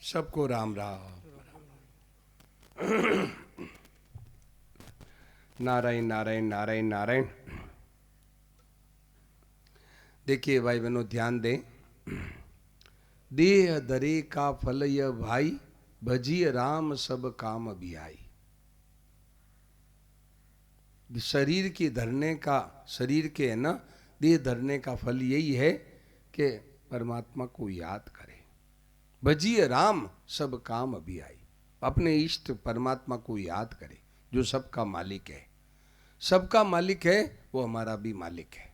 सबको राम राम। नारायण नारायण नारायण नारायण। देखिए भाई बहनों, ध्यान दें। देह दरे का फल यह भाई, भजिय राम सब काम अभियाई। शरीर के धरने का, शरीर के है ना, देह धरने का फल यही है कि परमात्मा को याद करें। भजिय राम सब काम अभियाई। अपने इष्ट परमात्मा को याद करें जो सबका मालिक है। सबका मालिक है वो हमारा भी मालिक है।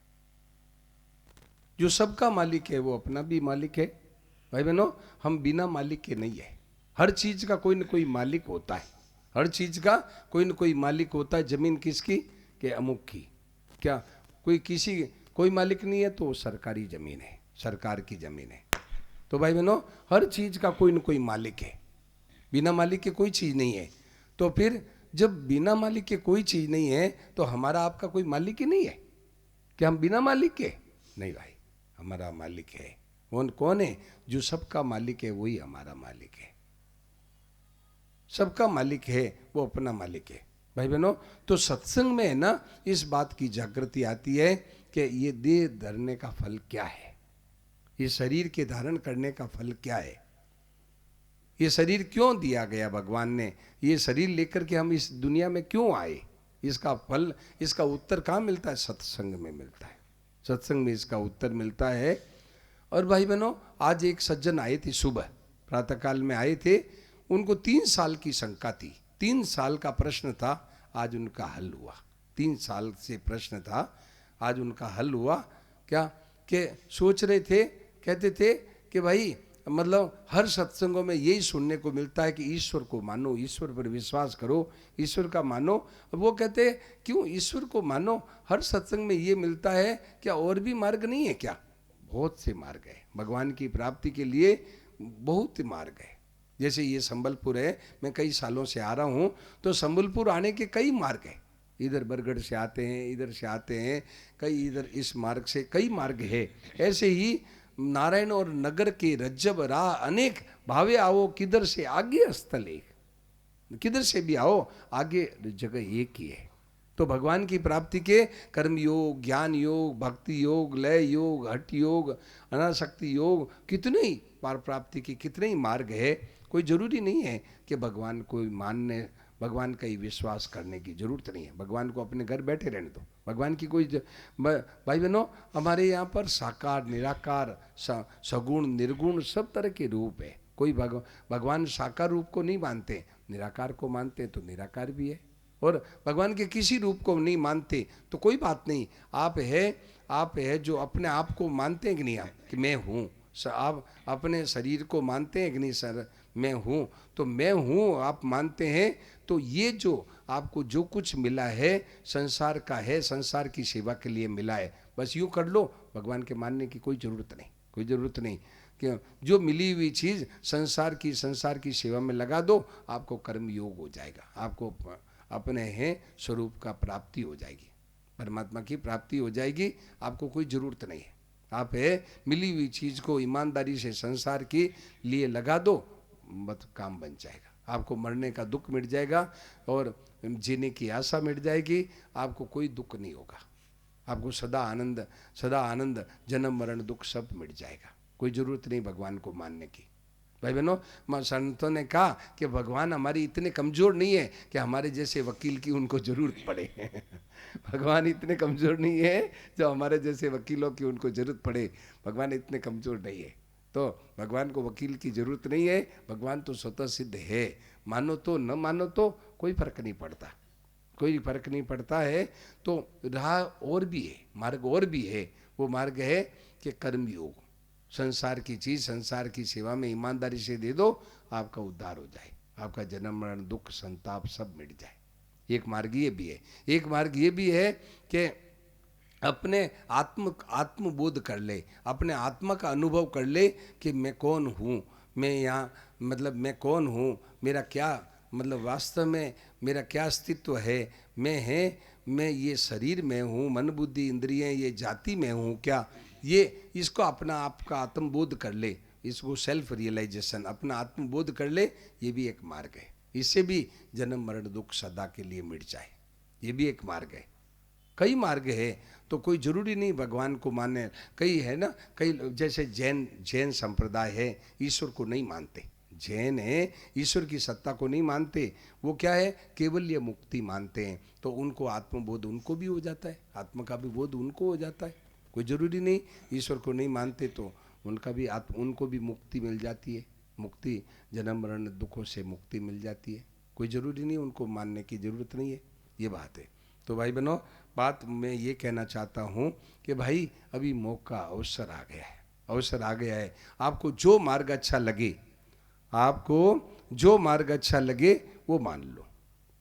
जो सबका मालिक है वो अपना भी मालिक है। भाई बहनों, हम बिना मालिक के नहीं है। हर चीज का कोई न कोई मालिक होता है। हर चीज का कोई न कोई मालिक होता है। जमीन किसकी? के अमुक की। क्या कोई मालिक नहीं है तो सरकारी जमीन है, सरकार की जमीन है। तो भाई बहनों, हर चीज का कोई न कोई मालिक है। बिना मालिक के कोई चीज नहीं है। तो फिर जब बिना मालिक के कोई चीज नहीं है तो हमारा आपका कोई मालिक ही नहीं है। क्या हम बिना मालिक के? नहीं भाई, हमारा मालिक है। कौन है? जो सबका मालिक है वही हमारा मालिक है। सबका मालिक है वो अपना मालिक है। भाई बहनों, तो सत्संग में है ना, इस बात की जागृति आती है कि ये देह धरने का फल क्या है, ये शरीर के धारण करने का फल क्या है, ये शरीर क्यों दिया गया भगवान ने, ये शरीर लेकर के हम इस दुनिया में क्यों आए, इसका फल, इसका उत्तर कहाँ मिलता है? सत्संग में मिलता है। सत्संग में इसका उत्तर मिलता है। और भाई बहनों, आज एक सज्जन आए थे, सुबह प्रातःकाल में आए थे। उनको 3 साल की शंका थी। 3 साल का प्रश्न था, आज उनका हल हुआ। 3 साल से प्रश्न था, आज उनका हल हुआ। क्या कि सोच रहे थे, कहते थे कि भाई मतलब हर सत्संगों में यही सुनने को मिलता है कि ईश्वर को मानो, ईश्वर पर विश्वास करो, ईश्वर का मानो। वो कहते क्यों ईश्वर को मानो? हर सत्संग में ये मिलता है, क्या और भी मार्ग नहीं है क्या? बहुत से मार्ग है भगवान की प्राप्ति के लिए, बहुत मार्ग है। जैसे ये संबलपुर है, मैं कई सालों से आ रहा हूँ, तो संबलपुर आने के कई मार्ग हैं। इधर बरगढ़ से आते हैं, इधर से आते हैं, कई इधर इस मार्ग से कई मार्ग है। ऐसे ही नारायण और नगर के रज्जब राह अनेक, भावे आओ किधर से आगे स्थल एक, किधर से भी आओ आगे जगह एक ही है। तो भगवान की प्राप्ति के कर्म योग, ज्ञान योग, भक्ति योग, लय योग, हठ योग, अनासक्ति योग, कितने ही पार प्राप्ति के कितने ही मार्ग है। कोई जरूरी नहीं है कि भगवान को मानने, भगवान का ही विश्वास करने की जरूरत नहीं है। भगवान को अपने घर बैठे रहने दो। भगवान की कोई भाई बहनों, हमारे यहाँ पर साकार निराकार, सगुण निर्गुण सब तरह के रूप है। कोई भगवान साकार रूप को नहीं मानते, निराकार को मानते तो निराकार भी है। और भगवान के किसी रूप को नहीं मानते तो कोई बात नहीं। आप है जो अपने आप को मानते हैं कि नहीं, आप कि मैं हूँ। आप अपने शरीर को मानते हैं कि नहीं? सर मैं हूँ, तो मैं हूँ आप मानते हैं। तो ये जो आपको जो कुछ मिला है संसार का है, संसार की सेवा के लिए मिला है, बस यूँ कर लो। भगवान के मानने की कोई ज़रूरत नहीं, कोई ज़रूरत नहीं। कि जो मिली हुई चीज़ संसार की सेवा में लगा दो, आपको कर्म योग हो जाएगा। आपको अपने हैं स्वरूप का प्राप्ति हो जाएगी, परमात्मा की प्राप्ति हो जाएगी। आपको कोई ज़रूरत नहीं है। आप है मिली हुई चीज़ को ईमानदारी से संसार के लिए लगा दो, बस काम बन जाएगा। आपको मरने का दुख मिट जाएगा और जीने की आशा मिट जाएगी। आपको कोई दुख नहीं होगा। आपको सदा आनंद, जन्म मरण दुख सब मिट जाएगा। कोई ज़रूरत नहीं भगवान को मानने की। भाई बहनों, संतों ने कहा कि भगवान हमारी इतने कमज़ोर नहीं है कि हमारे जैसे वकील की उनको ज़रूरत पड़े। भगवान इतने कमज़ोर नहीं है जो हमारे जैसे वकीलों की उनको ज़रूरत पड़े। भगवान इतने कमज़ोर नहीं है, तो भगवान को वकील की ज़रूरत नहीं है। भगवान तो स्वतः सिद्ध है। मानो तो न मानो तो कोई फर्क नहीं पड़ता, कोई फर्क नहीं पड़ता है। तो राह और भी है, मार्ग और भी है। वो मार्ग है कि कर्म योग। संसार की चीज़ संसार की सेवा में ईमानदारी से दे दो, आपका उद्धार हो जाए, आपका जन्म मरण दुख संताप सब मिट जाए। एक मार्ग ये भी है। एक मार्ग ये भी है कि अपने आत्मबोध कर ले, अपने आत्मा का अनुभव कर ले कि मैं कौन हूँ, मैं यहाँ मतलब मैं कौन हूँ, मेरा क्या मतलब वास्तव में मेरा क्या अस्तित्व है। मैं ये शरीर में हूँ, मन बुद्धि इंद्रियाँ ये जाति में हूँ क्या, ये इसको अपना आपका आत्मबोध कर ले। इसको सेल्फ रियलाइजेशन, अपना आत्मबोध कर ले, ये भी एक मार्ग है। इससे भी जन्म मरण दुख सदा के लिए मिट जाए, ये भी एक मार्ग है। कई मार्ग है, तो कोई जरूरी नहीं भगवान को माने। कई है ना, कई जैसे जैन संप्रदाय है, ईश्वर को नहीं मानते। जैन है, ईश्वर की सत्ता को नहीं मानते। वो क्या है, केवल ये मुक्ति मानते हैं। तो उनको आत्मबोध उनको भी हो जाता है, आत्मा का भी बोध उनको हो जाता है। कोई जरूरी नहीं, ईश्वर को नहीं मानते तो उनको भी मुक्ति मिल जाती है। मुक्ति, जन्म मरण दुखों से मुक्ति मिल जाती है। कोई जरूरी नहीं, उनको मानने की जरूरत नहीं है, ये बात है। तो भाई बहनों, बात मैं ये कहना चाहता हूँ कि भाई अभी मौका, अवसर आ गया है, अवसर आ गया है। आपको जो मार्ग अच्छा लगे, आपको जो मार्ग अच्छा लगे वो मान लो।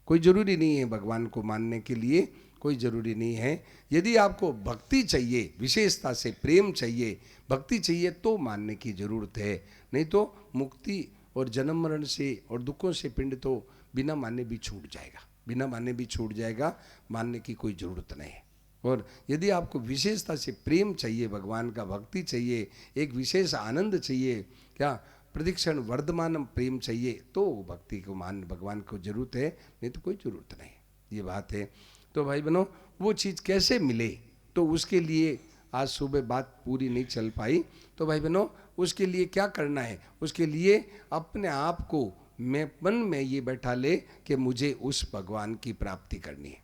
कोई जरूरी नहीं है भगवान को मानने के लिए, कोई जरूरी नहीं है। यदि आपको भक्ति चाहिए, विशेषता से प्रेम चाहिए, भक्ति चाहिए तो मानने की जरूरत है। नहीं तो मुक्ति और जन्म मरण से और दुखों से पिंड तो बिना माने भी छूट जाएगा, बिना माने भी छूट जाएगा। मानने की कोई जरूरत नहीं है। और यदि आपको विशेषता से प्रेम चाहिए, भगवान का भक्ति चाहिए, एक विशेष आनंद चाहिए, क्या प्रदीक्षण वर्धमान प्रेम चाहिए, तो भक्ति को भगवान को जरूरत है, नहीं तो कोई जरूरत नहीं, ये बात है। तो भाई बहनों, वो चीज़ कैसे मिले, तो उसके लिए आज सुबह बात पूरी नहीं चल पाई। तो भाई बहनों, उसके लिए क्या करना है, उसके लिए अपने आप को मैं मन में ये बैठा ले कि मुझे उस भगवान की प्राप्ति करनी है,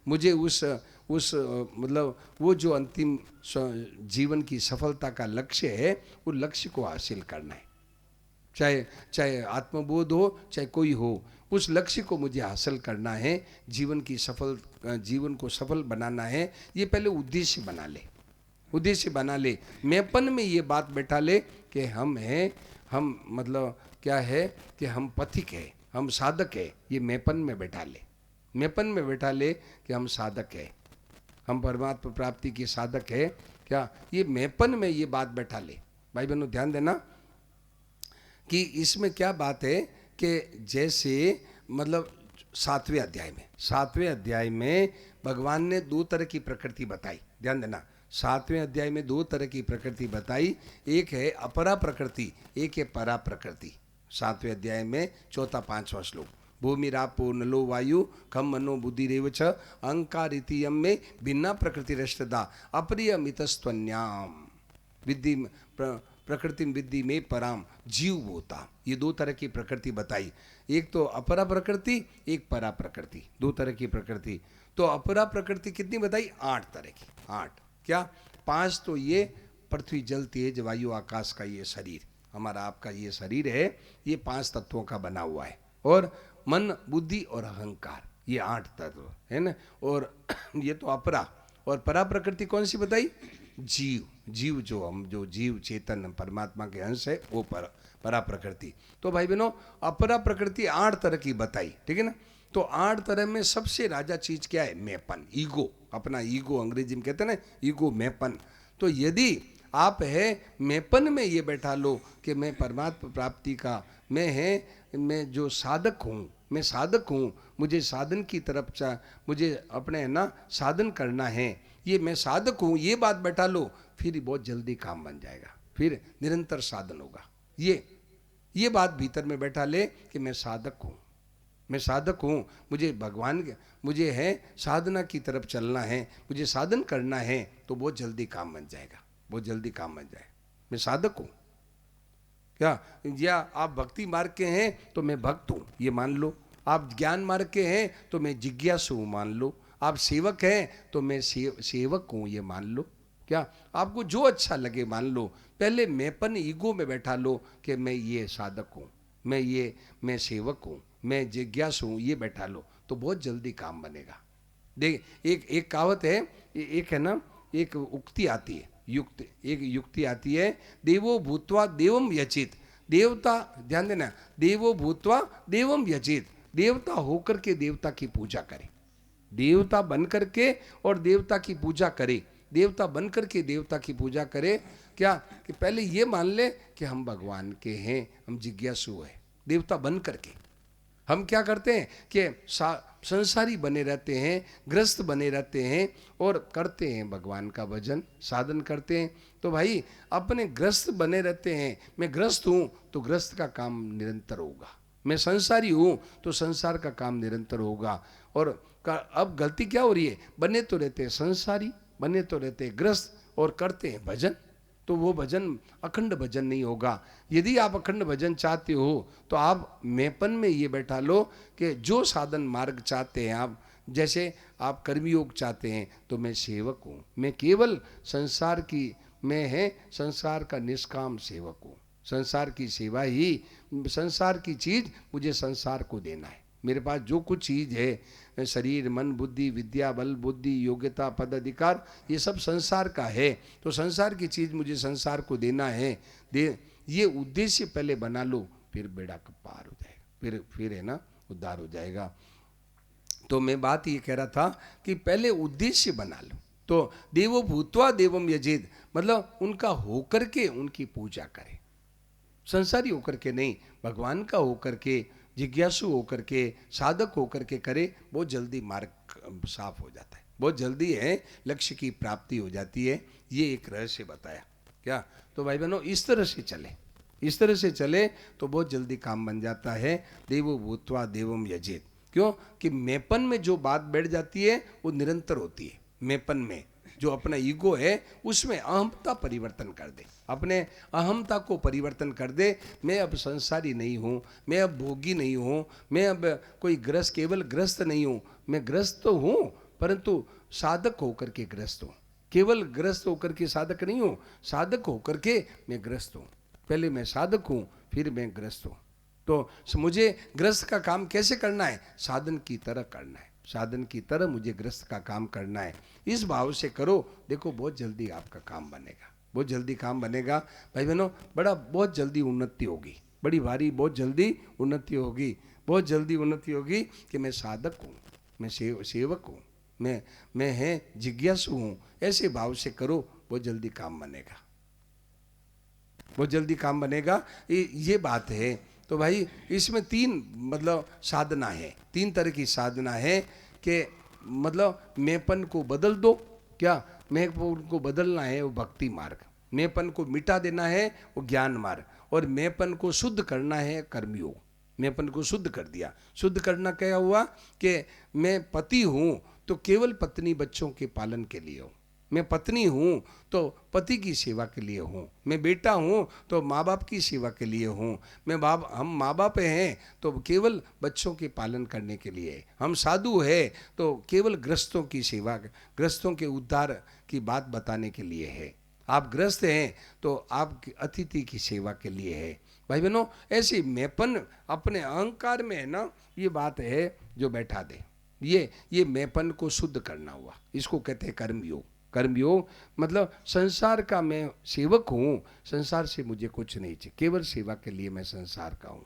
मुझे उस मतलब वो जो अंतिम जीवन की सफलता का लक्ष्य है, वो लक्ष्य को हासिल करना है। चाहे आत्मबोध हो, चाहे कोई हो, उस लक्ष्य को मुझे हासिल करना है। जीवन को सफल बनाना है। ये पहले उद्देश्य बना ले, उद्देश्य बना ले। मैंपन में ये बात बैठा ले कि हम हैं, हम मतलब क्या है कि हम पथिक है, हम साधक है। ये मैंपन में बैठा ले, मैंपन में बैठा ले कि हम साधक है, हम परमात्मा प्राप्ति के साधक है। क्या ये मैंपन में ये बात बैठा ले। भाई बहनों ध्यान देना कि इसमें क्या बात है कि जैसे मतलब 7वें अध्याय में भगवान ने 2 तरह की प्रकृति बताई। ध्यान देना, 7वें अध्याय में 2 तरह की प्रकृति बताई। एक है अपरा प्रकृति, एक है परा प्रकृति। 7वें अध्याय में 4-5वां श्लोक, भूमिरापो नलो वायु खम मनो बुद्धि रेवच अहंकार इति यम में भिन्ना प्रकृति रष्टदा अप्रियमितस्त्वन्याम विद्धि प्रकृति विद्धि में पराम जीव होता। ये 2 तरह की प्रकृति बताई। एक तो अपरा प्रकृति, एक परा प्रकृति, 2 तरह की प्रकृति। तो अपरा प्रकृति कितनी बताई? 8 तरह की। 8 क्या? 5 तो ये पृथ्वी जल तेज वायु आकाश का ये शरीर, हमारा आपका ये शरीर है, ये 5 तत्वों का बना हुआ है। और मन बुद्धि और अहंकार, ये 8 तत्व है ना। और ये तो अपरा। और परा प्रकृति कौन सी बताई? जीव जो जीव चेतन परमात्मा के अंश है, वो परा प्रकृति। तो भाई बहनों, अपरा प्रकृति 8 तरह की बताई, ठीक है ना। तो 8 तरह में सबसे राजा चीज क्या है? मैंपन, ईगो, अपना ईगो, अंग्रेजी में कहते हैं ना ईगो, मैंपन। तो यदि आप है मैंपन में ये बैठा लो कि मैं परमात्मा प्राप्ति का मैं जो साधक हूँ, मैं साधक हूँ, मुझे साधन की तरफ मुझे अपने ना साधन करना है, ये मैं साधक हूँ, ये बात बैठा लो, फिर बहुत जल्दी काम बन जाएगा, फिर निरंतर साधन होगा। ये बात भीतर में बैठा ले कि मैं साधक हूँ, मैं साधक हूँ, मुझे भगवान के मुझे है साधना की तरफ चलना है, मुझे साधन करना है, तो बहुत जल्दी काम बन जाएगा, बहुत जल्दी काम बन जाए। मैं साधक हूँ क्या? या आप भक्ति मार्ग के हैं तो मैं भक्त हूँ, ये मान लो। आप ज्ञान मार्ग के हैं तो मैं जिज्ञासु हूँ, मान लो। आप सेवक हैं तो मैं सेवक हूँ, ये मान लो। क्या आपको जो अच्छा लगे मान लो। पहले मैंपन ईगो में बैठा लो कि मैं ये साधक हूँ, मैं सेवक हूँ, मैं जिज्ञासु हूँ, ये बैठा लो, तो बहुत जल्दी काम बनेगा। देख, एक कहावत है, एक है ना, एक उक्ति आती है, एक युक्ति आती है, देवो भूत्वा देवम यचित। देवता, ध्यान देना, देवो भूत्वा देवम यचित, देवता होकर के देवता की पूजा करे, देवता बन करके और देवता की पूजा करे, देवता बन करके देवता की पूजा करे। क्या कि पहले ये मान ले कि हम भगवान के हैं, हम जिज्ञासु है, देवता बन करके। हम क्या करते हैं कि संसारी बने रहते हैं, ग्रस्त बने रहते हैं और करते हैं भगवान का भजन, साधन करते हैं। तो भाई अपने ग्रस्त बने रहते हैं। मैं ग्रस्त हूँ तो ग्रस्त का काम निरंतर होगा, मैं संसारी हूँ तो संसार का काम निरंतर होगा। और अब गलती क्या हो रही है, बने तो रहते हैं संसारी, बने तो रहते हैं ग्रस्त और करते हैं भजन, तो वो भजन अखंड भजन नहीं होगा। यदि आप अखंड भजन चाहते हो तो आप मेपन में ये बैठा लो कि जो साधन मार्ग चाहते हैं आप, जैसे आप कर्मयोग चाहते हैं तो मैं सेवक हूँ, मैं केवल संसार की, मैं है संसार का निष्काम सेवक हूँ। संसार की सेवा ही, संसार की चीज मुझे संसार को देना है। मेरे पास जो कुछ चीज है, शरीर मन बुद्धि विद्या बल बुद्धि योग्यता पद अधिकार, ये सब संसार का है, तो संसार की चीज मुझे संसार को देना है। ये उद्देश्य पहले बना लो, फिर बेड़ा का पार हो जाएगा, फिर है ना उद्धार हो जाएगा। तो मैं बात ये कह रहा था कि पहले उद्देश्य बना लो। तो देवो भूत्वा देवम यजेद, मतलब उनका होकर के उनकी पूजा करें, संसारी होकर के नहीं, भगवान का होकर के, जिज्ञासु होकर के, साधक होकर के करे, बहुत जल्दी मार्ग साफ हो जाता है, बहुत जल्दी है लक्ष्य की प्राप्ति हो जाती है। ये एक रहस्य बताया क्या। तो भाई बहनों इस तरह से चले, इस तरह से चले तो बहुत जल्दी काम बन जाता है। देवो भूत्वा देवम यजेत, क्यों कि मेपन में जो बात बैठ जाती है वो निरंतर होती है। मेपन में जो अपना ईगो है उसमें अहमता परिवर्तन कर दे, अपने अहमता को परिवर्तन कर दे। मैं अब संसारी नहीं हूँ, मैं अब भोगी नहीं हूँ, मैं अब कोई ग्रस्त, केवल ग्रस्त नहीं हूँ, मैं ग्रस्त तो हूँ परंतु साधक होकर के ग्रस्त हूँ, केवल ग्रस्त होकर के साधक नहीं हूँ, साधक होकर के मैं ग्रस्त हूँ। पहले मैं साधक हूँ फिर मैं ग्रस्त हूँ। तो मुझे ग्रस्त का काम कैसे करना है, साधन की तरह करना है, साधन की तरह मुझे ग्रस्त का काम करना है। इस भाव से करो, देखो बहुत जल्दी आपका काम बनेगा, बहुत जल्दी काम बनेगा भाई बहनों, बहुत जल्दी उन्नति होगी, बड़ी भारी बहुत जल्दी उन्नति होगी, बहुत जल्दी उन्नति होगी कि मैं साधक हूँ, मैं सेवक हूँ, मैं है जिज्ञासु हूँ। ऐसे भाव से करो, बहुत जल्दी काम बनेगा, बहुत जल्दी काम बनेगा। ये बात है। तो भाई इसमें तीन मतलब साधना है, तीन तरह की साधना है कि मतलब मेपन को बदल दो, क्या मेपन को बदलना है वो भक्ति मार्ग, मेपन को मिटा देना है वो ज्ञान मार्ग, और मेपन को शुद्ध करना है कर्मयोग। मेपन को शुद्ध कर दिया, शुद्ध करना क्या हुआ कि मैं पति हूँ तो केवल पत्नी बच्चों के पालन के लिए हूँ, मैं पत्नी हूँ तो पति की सेवा के लिए हूँ, मैं बेटा हूँ तो माँ बाप की सेवा के लिए हूँ, हम माँ बाप हैं तो केवल बच्चों के पालन करने के लिए, हम साधु है तो केवल ग्रस्तों की सेवा, ग्रस्तों के उद्धार की बात बताने के लिए है, आप ग्रस्त हैं तो आप अतिथि की सेवा के लिए है। भाई बहनों ऐसी मेपन अपने अहंकार में है ना, ये बात है जो बैठा दे, ये मेपन को शुद्ध करना हुआ, इसको कहते हैं कर्मयोग। कर्मयोग मतलब संसार का मैं सेवक हूँ, संसार से मुझे कुछ नहीं चाहिए, केवल सेवा के लिए मैं संसार का हूँ,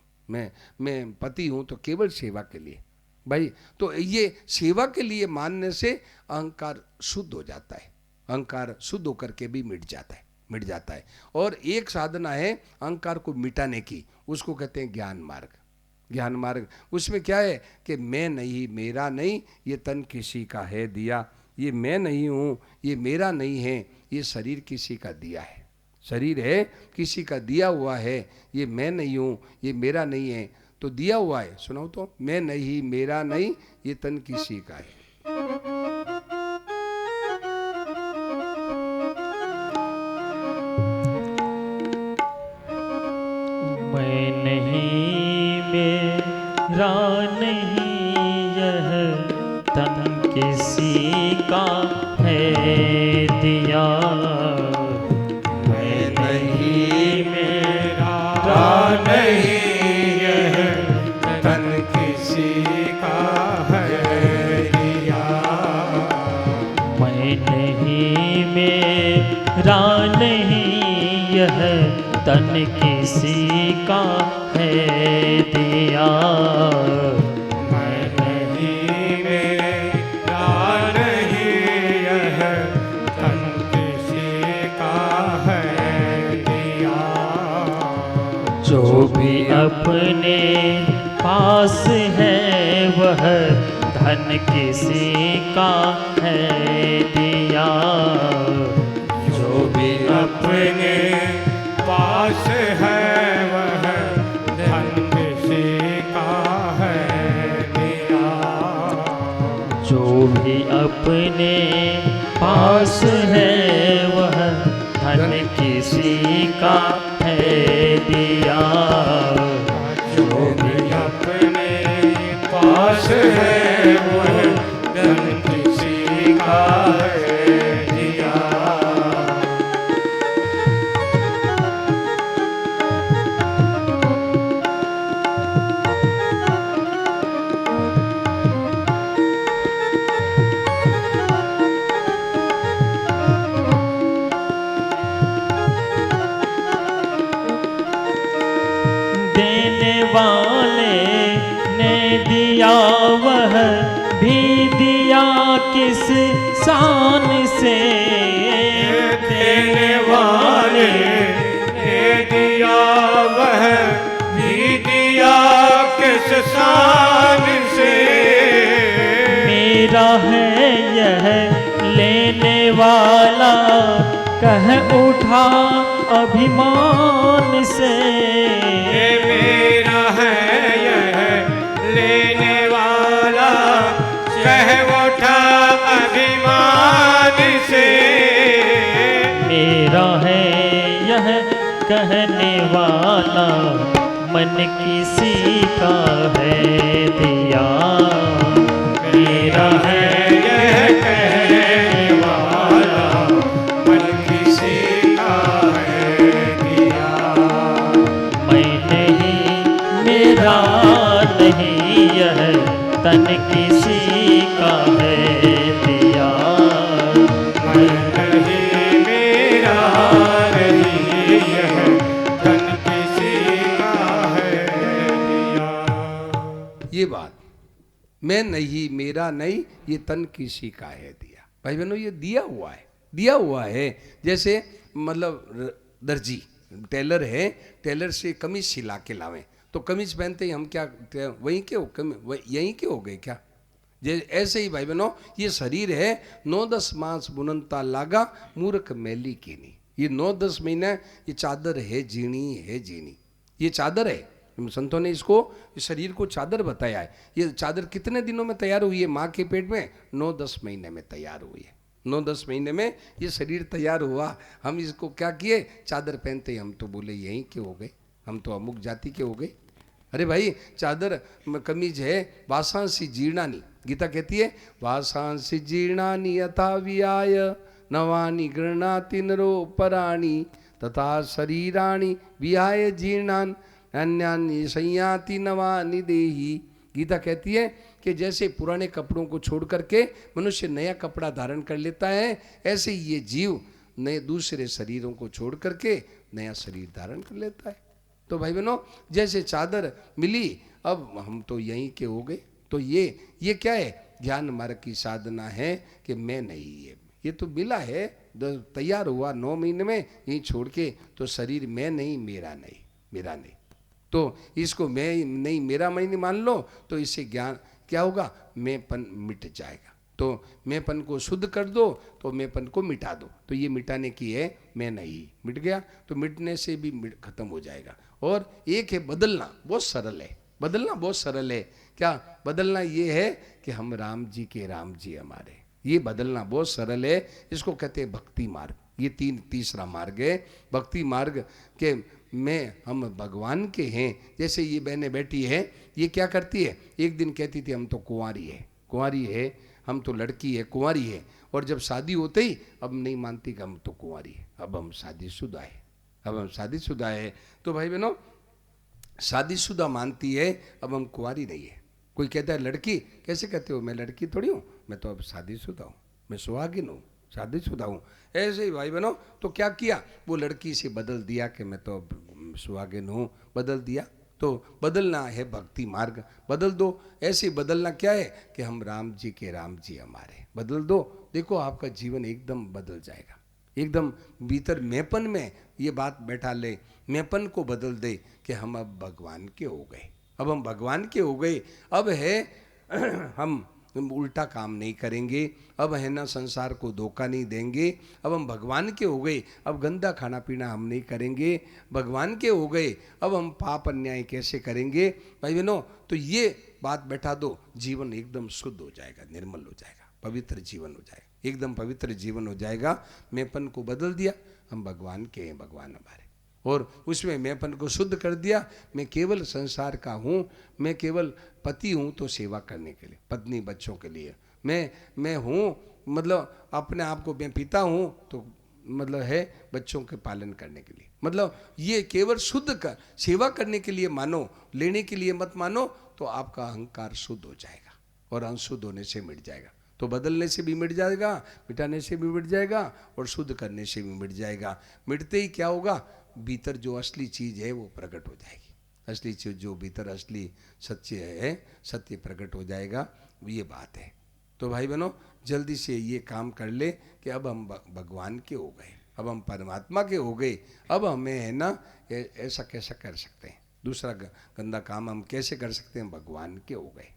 मैं पति हूँ तो केवल सेवा के लिए। भाई तो ये सेवा के लिए मानने से अहंकार शुद्ध हो जाता है, अहंकार शुद्ध होकर के भी मिट जाता है। और एक साधना है अहंकार को मिटाने की, उसको कहते हैं ज्ञान मार्ग। ज्ञान मार्ग उसमें क्या है कि मैं नहीं, मेरा नहीं, ये तन किसी का है दिया, ये मैं नहीं हूँ, ये मेरा नहीं है, ये शरीर किसी का दिया है, शरीर है किसी का दिया हुआ है, ये मैं नहीं हूँ, ये मेरा नहीं है, तो दिया हुआ है। सुनाओ तो, मैं नहीं, मेरा नहीं, ये तन किसी का है। मैं नहीं, मेरा नहीं, यह तन किसी का है दिया, मैं नहीं, मेरा नहीं, यह तन किसी का है दिया, मैं नहीं, मेरा नहीं, यह तन किसी का है दिया, मैं नहीं, मेरा नहीं, यह तन किसी का है दिया, जो भी अपने पास है वह धन किसी का है दिया। जो भी अपने पास है वह धन किसी का है दिया। जो भी अपने पास है वह धन किसी का है दिया। जो भी अपने पास है वह धन किसी का है दिया। देने वाले ने दिया वह भी दिया किस शान से। देने वाले ने दिया वह भी दिया किस शान से। मेरा है यह लेने वाला कह उठा अभिमान से। ये मेरा है यह लेने वाला कह उठा अभिमान से। मेरा है यह कहने वाला मन किसी का है दिया। मेरा है यह कहने वाला मन किसी का है दिया। मैं नहीं मेरा नहीं यह तन किसी का है दिया। मैं नहीं मेरा नहीं यह धन किसी का है दिया। ये बात मैं नहीं मेरा नहीं ये तन किसी का है दिया। भाई बहनों ये दिया हुआ है। जैसे मतलब दर्जी टेलर है, टेलर से कमीज सिला के लावें तो कमीज पहनते ही हम क्या वहीं के यहीं के हो गए क्या? ऐसे ही भाई बहनों ये शरीर है 9-10 मास बुनंता लागा मूर्ख मैली कीनी। ये 9-10 महीने ये चादर है जीनी ये चादर है। संतों ने इसको इस शरीर को चादर बताया है। ये चादर कितने दिनों में तैयार हुई है? माँ के पेट में 9-10 महीने में तैयार हुई है। 9-10 महीने में ये शरीर तैयार हुआ। हम इसको क्या किए? चादर पहनते ही हम तो बोले यहीं के हो गए, हम तो अमुक जाति के हो गए। अरे भाई चादर कमीज है वासांसी जीर्णानी। गीता कहती है वासांसी जीर्णानी यथा वियाय नवानी गृह्णाति नरो पराणी तथा शरीराणि विहाय जीर्णान अन्यान्य संयाति नवानि देही। गीता कहती है कि जैसे पुराने कपड़ों को छोड़ करके मनुष्य नया कपड़ा धारण कर लेता है, ऐसे ही ये जीव नए दूसरे शरीरों को छोड़ करके नया शरीर धारण कर लेता है। तो भाई बहनों जैसे चादर मिली अब हम तो यहीं के हो गए। तो ये क्या है? ज्ञान मार्ग की साधना है कि मैं नहीं ये तो मिला है, तैयार हुआ 9 महीने में यहीं छोड़ के। तो शरीर मैं नहीं मेरा नहीं तो इसको मैं नहीं मेरा मैं नहीं मान लो तो इससे ज्ञान क्या होगा? मैंपन मिट जाएगा। तो मैंपन को शुद्ध कर दो तो मैंपन को मिटा दो। तो ये मिटाने की है मैं नहीं, मिट गया तो मिटने से भी खत्म हो जाएगा। और एक है बदलना, बहुत सरल है। बदलना बहुत सरल है। क्या बदलना? ये है कि हम राम जी के राम जी हमारे। ये बदलना बहुत सरल है। इसको कहते हैं भक्ति मार्ग। ये तीसरा मार्ग है भक्ति मार्ग के हम भगवान के हैं। जैसे ये बहनें बैठी है, ये क्या करती है? एक दिन कहती थी हम तो कुंवारी है, हम तो लड़की है, कुंवारी है। और जब शादी होते ही अब नहीं मानती कि हम तो कुंवारी है, अब हम शादीशुदा है। तो भाई बहनों शादीशुदा मानती है, अब हम कुंवारी नहीं है। कोई कहता है लड़की, कैसे कहते हो? मैं लड़की थोड़ी हूँ, मैं तो अब शादीशुदा हूँ, मैं सुहागिन हूँ, शादीशुदा हूँ। ऐसे ही भाई बहनों तो क्या किया? वो लड़की से बदल दिया कि मैं तो अब सुहागिन हूँ, बदल दिया। तो बदलना है भक्ति मार्ग, बदल दो। ऐसे बदलना क्या है कि हम राम जी के राम जी हमारे, बदल दो। देखो आपका जीवन एकदम बदल जाएगा। एकदम भीतर मैंपन में ये बात बैठा ले, मैंपन को बदल दे कि हम अब भगवान के हो गए। अब हम भगवान के हो गए। अब है हम उल्टा काम नहीं करेंगे, अब है ना संसार को धोखा नहीं देंगे। अब हम भगवान के हो गए, अब गंदा खाना पीना हम नहीं करेंगे। भगवान के हो गए, अब हम पाप अन्याय कैसे करेंगे। भाई बहनों, तो ये बात बैठा दो, जीवन एकदम शुद्ध हो जाएगा, निर्मल हो जाएगा, पवित्र जीवन हो जाएगा, एकदम पवित्र जीवन हो जाएगा। मैंपन को बदल दिया, हम भगवान के हैं, भगवान हमारे, और उसमें मैंपन को शुद्ध कर दिया। मैं केवल संसार का हूँ, मैं केवल पति हूँ तो सेवा करने के लिए, पत्नी बच्चों के लिए। मैं हूँ मतलब अपने आप को मैं पिता हूँ तो मतलब है बच्चों के पालन करने के लिए। मतलब ये केवल शुद्ध कर सेवा करने के लिए मानो, लेने के लिए मत मानो, तो आपका अहंकार शुद्ध हो जाएगा और अनशुद्ध होने से मिट जाएगा। तो बदलने से भी मिट जाएगा, मिटाने से भी मिट जाएगा और शुद्ध करने से भी मिट जाएगा। मिटते ही क्या होगा, भीतर जो असली चीज़ है वो प्रकट हो जाएगी। असली चीज़ जो भीतर असली सच्चे है, सत्य प्रकट हो जाएगा, ये बात है। तो भाई बहनों, जल्दी से ये काम कर ले कि अब हम भगवान के हो गए, अब हम परमात्मा के हो गए। अब हमें है ना ऐसा कैसा कर सकते हैं, दूसरा गंदा काम हम कैसे कर सकते हैं, भगवान के हो गए।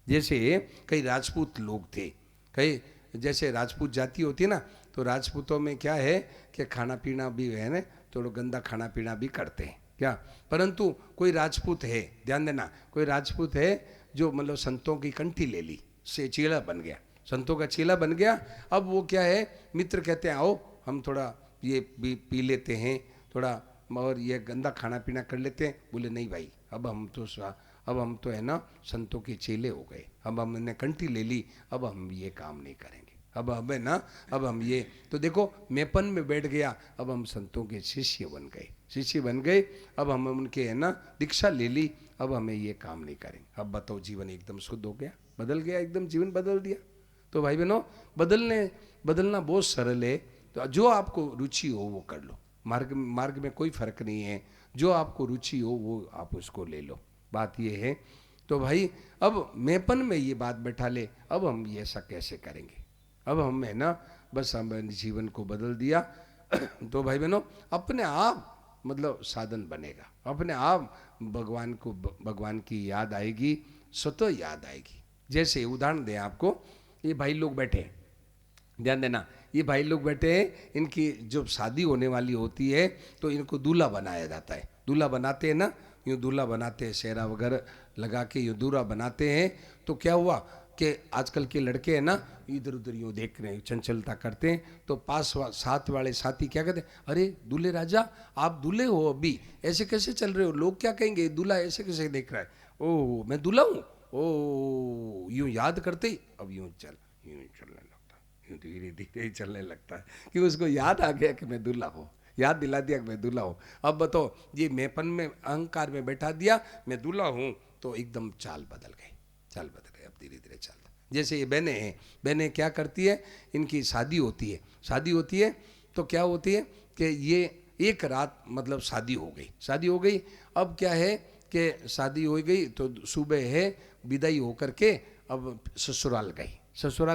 जैसे कई राजपूत लोग थे, कई जैसे राजपूत जाति होती है ना, तो राजपूतों में क्या है कि खाना पीना भी है ना, थोड़ा गंदा खाना पीना भी करते हैं क्या। परंतु कोई राजपूत है, ध्यान देना, कोई राजपूत है जो मतलब संतों की कंठी ले ली, से चेला बन गया, संतों का चेला बन गया। अब वो क्या है, मित्र कहते हैं आओ हम थोड़ा ये भी पी लेते हैं थोड़ा, और ये गंदा खाना पीना कर लेते हैं। बोले नहीं भाई, अब हम तो है ना संतों के चेले हो गए, अब हमने कंठी ले ली, अब हम ये काम नहीं करेंगे। अब हमें ना, अब हम ये तो देखो मैंपन में बैठ गया, अब हम संतों के शिष्य बन गए, शिष्य बन गए। अब हम उनके है ना दीक्षा ले ली, अब हमें ये काम नहीं करेंगे। अब बताओ, जीवन एकदम शुद्ध हो गया, बदल गया, एकदम जीवन बदल दिया। तो भाई बहनों, बदलना बहुत सरल है। तो जो आपको रुचि हो वो कर लो, मार्ग में कोई फर्क नहीं है, जो आपको रुचि हो वो आप उसको ले लो, बात ये है। तो भाई अब मैंपन में ये बात बैठा ले, अब हम ये ऐसा कैसे करेंगे, अब हम है ना बस हमने जीवन को बदल दिया। तो भाई बहनों, अपने आप मतलब साधन बनेगा, अपने आप भगवान की याद आएगी, स्वतः याद आएगी। जैसे उदाहरण दें आपको, ये भाई लोग बैठे हैं, ध्यान देना, ये भाई लोग बैठे हैं, इनकी जब शादी होने वाली होती है तो इनको दूल्हा बनाया जाता है। दूल्हा बनाते हैं ना, यूँ दूल्हा बनाते हैं, सेहरा वगैरह लगा के यूँ दूल्हा बनाते हैं। तो क्या हुआ कि आजकल के लड़के हैं ना, इधर उधर यूँ देख रहे हैं, चंचलता करते हैं। तो साथ वाले साथी क्या कहते हैं, अरे दूल्हे राजा आप दूल्हे हो, अभी ऐसे कैसे चल रहे हो, लोग क्या कहेंगे, दूल्हा ऐसे कैसे देख रहा है, ओह मैं दूल्हा हूँ, ओ यूँ याद करते ही अब यूँ चलने लगता है, यूँ धीरे धीरे ही चलने लगता है कि उसको याद आ गया कि मैं दूल्हा हूँ, याद दिला दिया कि मैं दूल्हा हूँ। अब बताओ, ये मैंपन में अहंकार में बैठा दिया मैं दूल्हा हूँ, तो एकदम चाल बदल गई, अब धीरे धीरे चलता। जैसे ये बहनें क्या करती है, इनकी शादी होती है तो क्या होती है कि ये एक रात मतलब शादी हो गई। अब क्या है कि शादी हो गई तो सुबह है विदाई होकर के अब ससुराल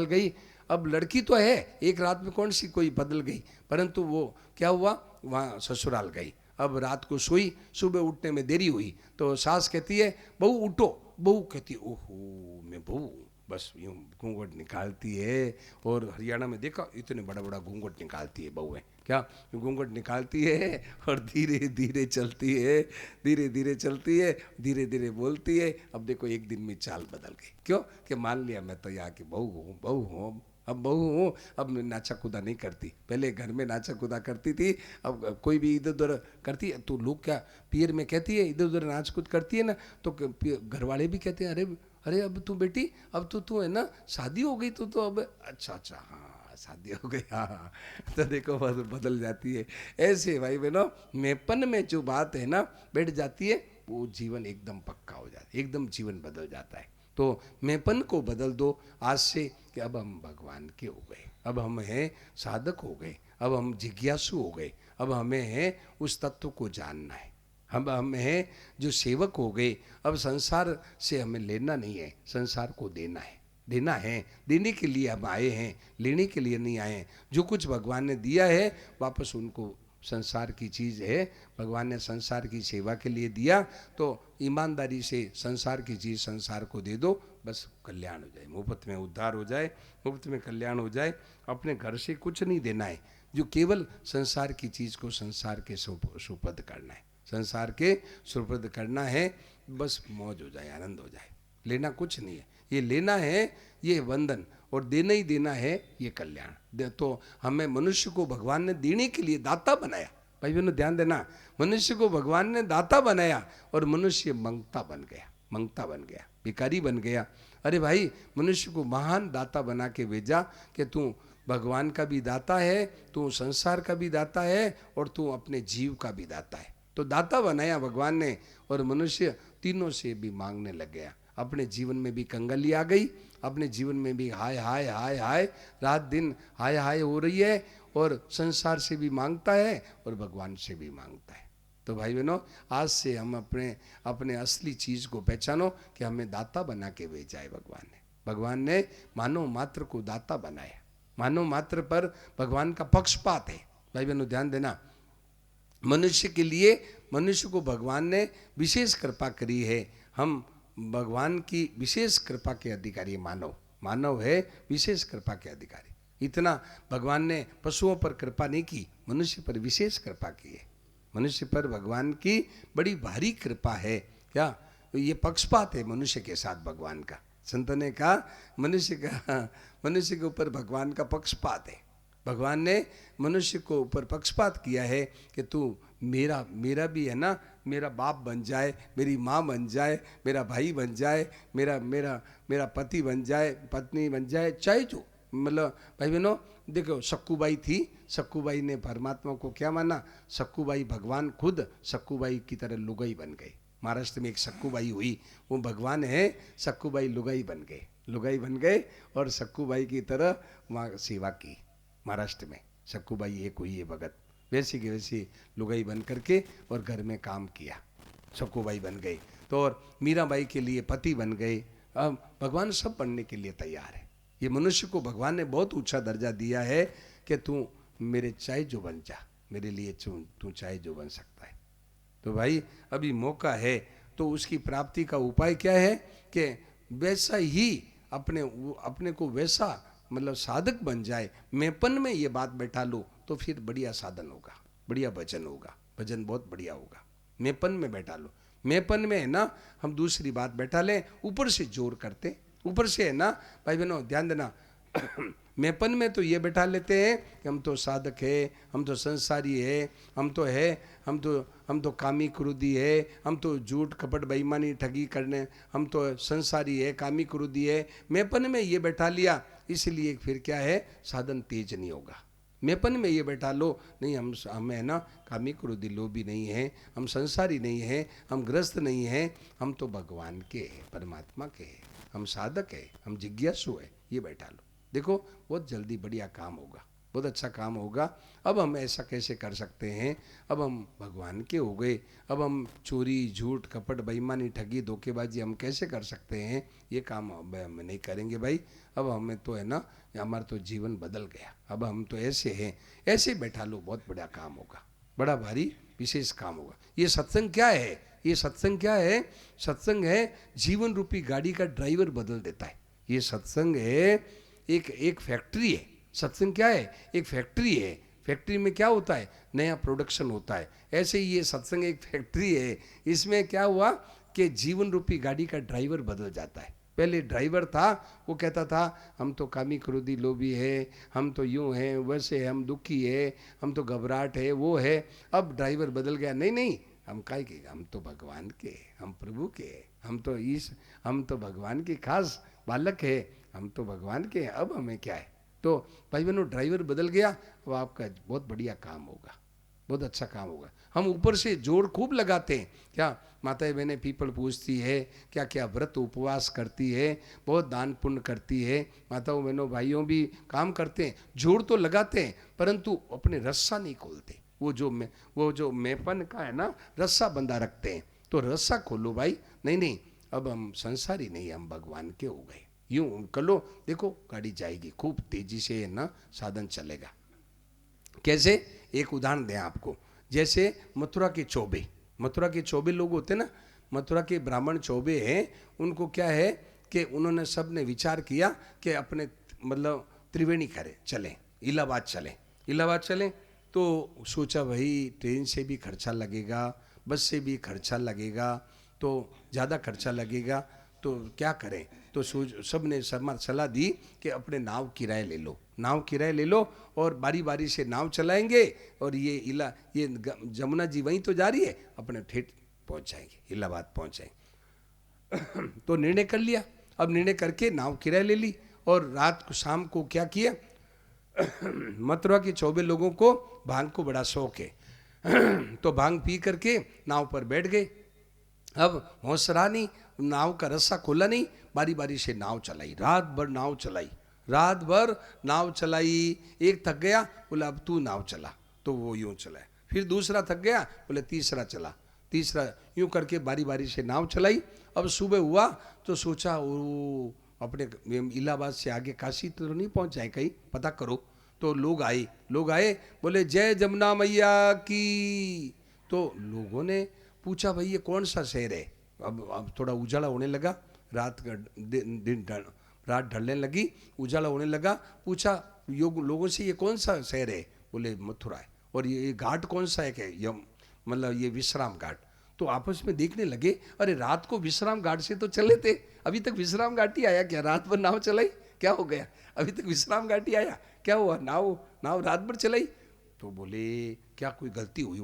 गई। अब लड़की तो है, एक रात में कौन सी कोई बदल गई, परंतु वो क्या हुआ, वहाँ ससुराल गई। अब रात को सोई, सुबह उठने में देरी हुई तो सास कहती है बहू उठो, बहू कहती है ओहो मैं बहू, बस यूँ घूंघट निकालती है। और हरियाणा में देखा इतने बड़ा घूंघट निकालती है बहुएं, क्या घूंघट निकालती है और धीरे धीरे चलती है, धीरे धीरे बोलती है। अब देखो एक दिन में चाल बदल गई, क्यों कि मान लिया मैं तो यहाँ की बहू हूँ, अब बहू हूँ, अब नाचा कूदा नहीं करती। पहले घर में नाचा कूदा करती थी, अब कोई भी इधर उधर करती है तो लोग क्या पीर में कहती है, इधर उधर नाच कूद करती है ना, तो घर वाले भी कहते हैं अरे अब तू बेटी, अब तो तू है ना शादी हो गई, तो अब अच्छा हाँ शादी हो गई, हाँ तो देखो बदल जाती है। ऐसे भाई बहनों, मैंपन में जो बात है ना बैठ जाती है, वो जीवन एकदम पक्का हो जाता है, एकदम जीवन बदल जाता है। तो मैंपन को बदल दो आज से कि अब हम भगवान के हो गए, अब हम हैं साधक हो गए, अब हम जिज्ञासु हो गए, अब हमें है उस तत्व को जानना है, हम हैं जो सेवक हो गए। अब संसार से हमें लेना नहीं है, संसार को देना है, देने के लिए हम आए हैं, लेने के लिए नहीं आए हैं। जो कुछ भगवान ने दिया है वापस उनको संसार की चीज है, भगवान ने संसार की सेवा के लिए दिया, तो ईमानदारी से संसार की चीज संसार को दे दो, बस कल्याण हो जाए, मुफ्त में उद्धार हो जाए, मुफ्त में कल्याण हो जाए। अपने घर से कुछ नहीं देना है, जो केवल संसार की चीज को संसार के सुपुर्द करना है, संसार के सुपुर्द करना है, बस मौज हो जाए, आनंद हो जाए। लेना कुछ नहीं है, ये लेना है ये वंदन, और देना ही देना है ये कल्याण। तो हमें मनुष्य को भगवान ने देने के लिए दाता बनाया। भाई बहनों ध्यान देना, मनुष्य को भगवान ने दाता बनाया और मनुष्य मंगता बन गया, मंगता बन गया, भिखारी बन गया। अरे भाई, मनुष्य को महान दाता बना के भेजा कि तू भगवान का भी दाता है, तू संसार का भी दाता है, और तू अपने जीव का भी दाता है। तो दाता बनाया भगवान ने, और मनुष्य तीनों से भी मांगने लग गया। अपने जीवन में भी कंगाली आ गई, अपने जीवन में भी हाय हाय हाय हाय, रात दिन हाय हाय हो रही है, और संसार से भी मांगता है और भगवान से भी मांगता है। तो भाई बहनों, आज से हम अपने अपने असली चीज को पहचानो कि हमें दाता बना के भेजा है भगवान ने। भगवान ने मानव मात्र को दाता बनाया, मानव मात्र पर भगवान का पक्षपात है। भाई बहनों ध्यान देना, मनुष्य के लिए, मनुष्य को भगवान ने विशेष कृपा करी है। हम भगवान की विशेष कृपा के अधिकारी मानव, मानव है विशेष कृपा के अधिकारी। इतना भगवान ने पशुओं पर कृपा नहीं की, मनुष्य पर विशेष कृपा की है। मनुष्य पर भगवान की बड़ी भारी कृपा है। क्या ये पक्षपात है मनुष्य के साथ भगवान का? संतों ने कहा मनुष्य के ऊपर भगवान का पक्षपात है। भगवान ने मनुष्य को ऊपर पक्षपात किया है कि तू मेरा भी है ना, मेरा बाप बन जाए, मेरी माँ बन जाए, मेरा भाई बन जाए, मेरा पति बन जाए, पत्नी बन जाए, चाहे जो, मतलब भाई बहनों देखो, सक्कूबाई थी, सक्कूबाई ने परमात्मा को क्या माना? सक्कूबाई भगवान खुद सक्कूबाई की तरह लुगाई बन गई। महाराष्ट्र में एक सक्कूबाई हुई, वो भगवान है, सक्कूबाई लुगाई बन गए, लुगाई बन गए और सक्कूबाई की तरह वहाँ सेवा की। महाराष्ट्र में सक्कूबाई एक हुई है भगत, वैसी की वैसी लुगाई बन करके और घर में काम किया, सक्कूबाई बन गई। तो और मीराबाई के लिए पति बन गए। अब भगवान सब बनने के लिए तैयार है। ये मनुष्य को भगवान ने बहुत ऊंचा दर्जा दिया है कि तू मेरे चाहे जो बन जा, मेरे लिए तू चाहे जो बन सकता है। तो भाई अभी मौका है, तो उसकी प्राप्ति का उपाय क्या है कि वैसा ही अपने को वैसा मतलब साधक बन जाए। मैंपन में ये बात बैठा लो तो फिर बढ़िया साधन होगा, बढ़िया भजन होगा, भजन बहुत बढ़िया होगा। मैंपन में बैठा लो, मैंपन में है ना, हम दूसरी बात बैठा लें, ऊपर से जोर करते, ऊपर से है ना भाई बहनों ध्यान देना मैंपन में तो ये बैठा लेते हैं कि हम तो साधक है, हम तो संसारी है, हम तो कामी क्रोधी है, हम तो झूठ कपट बेईमानी ठगी करने, हम तो संसारी है, कामी क्रोधी है। मैंपन में ये बैठा लिया, इसलिए फिर क्या है, साधन तेज नहीं होगा। मैंपन में ये बैठा लो, नहीं हम है ना कामी क्रोधी लोभी नहीं है, हम संसारी नहीं है, हम ग्रस्त नहीं है, हम तो भगवान के हैं, परमात्मा के हैं, हम साधक है, हम जिज्ञासु है, ये बैठा लो। देखो बहुत जल्दी बढ़िया काम होगा, बहुत अच्छा काम होगा। अब हम ऐसा कैसे कर सकते हैं? अब हम भगवान के हो गए, अब हम चोरी झूठ कपट बेईमानी ठगी धोखेबाजी हम कैसे कर सकते हैं? ये काम हम नहीं करेंगे भाई। अब हमें तो है ना, हमारा तो जीवन बदल गया, अब हम तो ऐसे हैं, ऐसे बैठा लो, बहुत बड़ा काम होगा, बड़ा भारी विशेष काम होगा। ये सत्संग क्या है? ये सत्संग क्या है? सत्संग है जीवन रूपी गाड़ी का ड्राइवर बदल देता है। ये सत्संग है एक फैक्ट्री है। सत्संग क्या है? एक फैक्ट्री है। फैक्ट्री में क्या होता है? नया प्रोडक्शन होता है। ऐसे ही ये सत्संग एक फैक्ट्री है। इसमें क्या हुआ कि जीवन रूपी गाड़ी का ड्राइवर बदल जाता है। पहले ड्राइवर था, वो कहता था हम तो कामी क्रोधी लोभी है, हम तो यूं हैं वैसे है, हम दुखी है, हम तो घबराहट है, वो है। अब ड्राइवर बदल गया, नहीं हम काय के, हम तो भगवान के, हम प्रभु के, हम तो भगवान के खास बालक है, हम तो भगवान के हैं। अब हमें क्या है? तो भाई बहनों ड्राइवर बदल गया, अब आपका बहुत बढ़िया काम होगा, बहुत अच्छा काम होगा। हम ऊपर से जोर खूब लगाते हैं, क्या माताएं बहनें पीपल पूजती है, क्या क्या व्रत उपवास करती है, बहुत दान पुण्य करती है, माताओं बहनों भाइयों भी काम करते हैं, जोर तो लगाते हैं, परंतु अपने रस्सा नहीं खोलते। वो जो मैंपन का है ना, रस्सा बंधा रखते हैं। तो रस्सा खोलो भाई। नहीं अब हम संसारी नहीं, हम भगवान के हो गए। यूं कर लो, देखो गाड़ी जाएगी खूब तेजी से, है ना, साधन चलेगा। कैसे? एक उदाहरण दें आपको, जैसे मथुरा के चौबे, मथुरा के चौबे लोग होते ना, मथुरा के ब्राह्मण चौबे हैं, उनको क्या है कि उन्होंने सब ने विचार किया कि अपने मतलब त्रिवेणी करें, चलें इलाहाबाद चलें, इलाहाबाद चलें। तो सोचा भाई ट्रेन से भी खर्चा लगेगा, बस से भी खर्चा लगेगा, तो ज़्यादा खर्चा लगेगा, तो क्या करें। तो सब ने सलाह दी कि अपने नाव किराए ले लो, नाव किराए ले लो और बारी बारी से नाव चलाएंगे और ये जमुना जी वहीं तो जा रही है, अपने ठेठ पहुंच जाएंगे, इलाहाबाद पहुंच जाएंगे। तो निर्णय कर लिया। अब निर्णय करके नाव किराए ले ली और रात को शाम को क्या किया, मथुरा के 24 लोगों को भांग को बड़ा शौक है, तो भांग पी करके नाव पर बैठ गए। अब होश रहा नहीं, नाव का रस्सा खोला नहीं, बारी बारी से नाव चलाई, रात भर नाव चलाई, रात भर नाव चलाई। एक थक गया, बोला अब तू नाव चला, तो वो यूं चलाए। फिर दूसरा थक गया, बोले तीसरा चला, तीसरा, यूं करके बारी बारी से नाव चलाई। अब सुबह हुआ तो सोचा वो अपने इलाहाबाद से आगे काशी तो नहीं पहुंच जाए, कहीं पता करो। तो लोग आए, बोले जय जमुना मैया की। तो लोगों ने पूछा भाई ये कौन सा शहर है। अब थोड़ा उजाला होने लगा, रात ढलने लगी, उजाला होने लगा। पूछा लोगों से ये कौन सा शहर है, बोले मथुरा है। और ये घाट कौन सा है, क्या मतलब ये विश्राम घाट। तो आपस में देखने लगे, अरे रात को विश्राम घाट से तो चले थे, अभी तक विश्राम घाट ही आया क्या, रात भर नाव चलाई, क्या हो गया, अभी तक विश्राम घाट ही आया, क्या हुआ, नाव रात भर चलाई। तो बोले क्या कोई गलती हुई,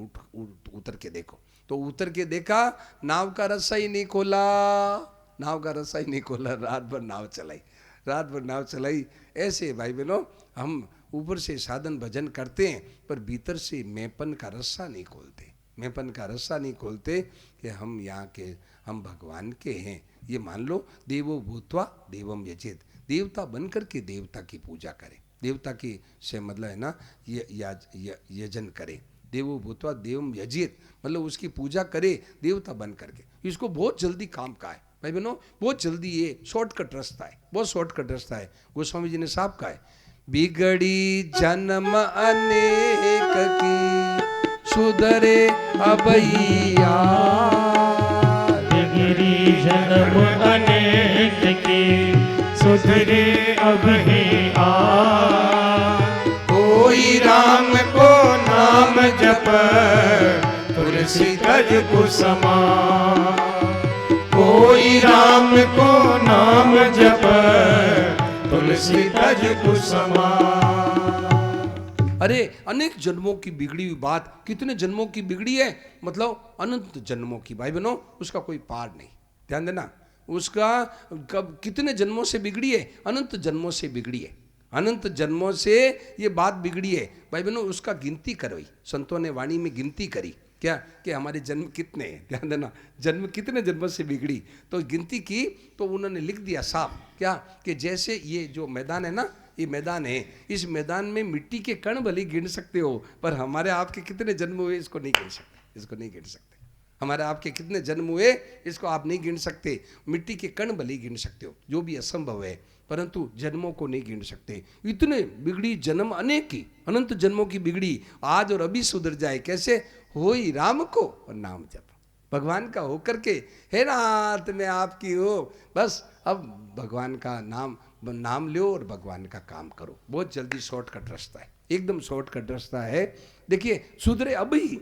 उतर के देखो। तो उतर के देखा, नाव का रस्सा ही नहीं खोला, नाव का रस्सा ही नहीं खोला, रात भर नाव चलाई, रात भर नाव चलाई। ऐसे भाई बहनों, हम ऊपर से साधन भजन करते हैं पर भीतर से मैंपन का रस्सा नहीं खोलते, मैंपन का रस्सा नहीं खोलते कि हम यहाँ के, हम भगवान के हैं। ये मान लो, देवो भूत्वा देवम यजेत, देवता बन करके देवता की पूजा करें, देवता की से मतलब है ना यजन करे, देवो भूत्वा देवम यजेत, मतलब उसकी पूजा करे देवता बन करके। इसको बहुत जल्दी काम का है भाई बहनों, बहुत जल्दी, ये शॉर्टकट रास्ता है, बहुत शॉर्टकट रास्ता है। गोस्वामी जी ने साफ कहा है, बिगड़ी जन्म अनेक की सुधरे अबैया, बिगड़ी जन्म अनेक की सुधरे अब है आ, कोई राम को नाम जप तुलसी तज कुसमा, कोई राम को नाम जप तुलसी तज कुसमा। अरे अनेक जन्मों की बिगड़ी हुई बात, कितने जन्मों की बिगड़ी है, मतलब अनंत जन्मों की भाई बहनों, उसका कोई पार नहीं। ध्यान देना, उसका कब कितने जन्मों से बिगड़ी है, अनंत जन्मों से बिगड़ी है, अनंत जन्मों से ये बात बिगड़ी है भाई बहनों। उसका गिनती करवाई, संतों ने वाणी में गिनती करी, क्या कि हमारे जन्म कितने हैं, ध्यान देना, जन्म कितने जन्मों से बिगड़ी। तो गिनती की तो उन्होंने लिख दिया साफ, क्या कि जैसे ये जो मैदान है ना, ये मैदान है, इस मैदान में मिट्टी के कण भले गिन सकते हो, पर हमारे आपके कितने जन्म हुए इसको नहीं गिन सकते, इसको नहीं गिन सकते। हमारे आपके कितने जन्म हुए इसको आप नहीं गिन सकते। मिट्टी के कण भले गिन सकते हो, जो भी असंभव है, परंतु जन्मों को नहीं गिन सकते। इतने बिगड़ी जन्म अनेक की, अनंत जन्मों की बिगड़ी, आज और अभी सुधर जाए कैसे, होई राम को और नाम जप, भगवान का होकर के, हे नाथ मैं आपकी हो, बस अब भगवान का नाम लो और भगवान का काम करो। बहुत जल्दी शॉर्टकट रास्ता है, एकदम शॉर्टकट रास्ता है। देखिए सुधरे अभी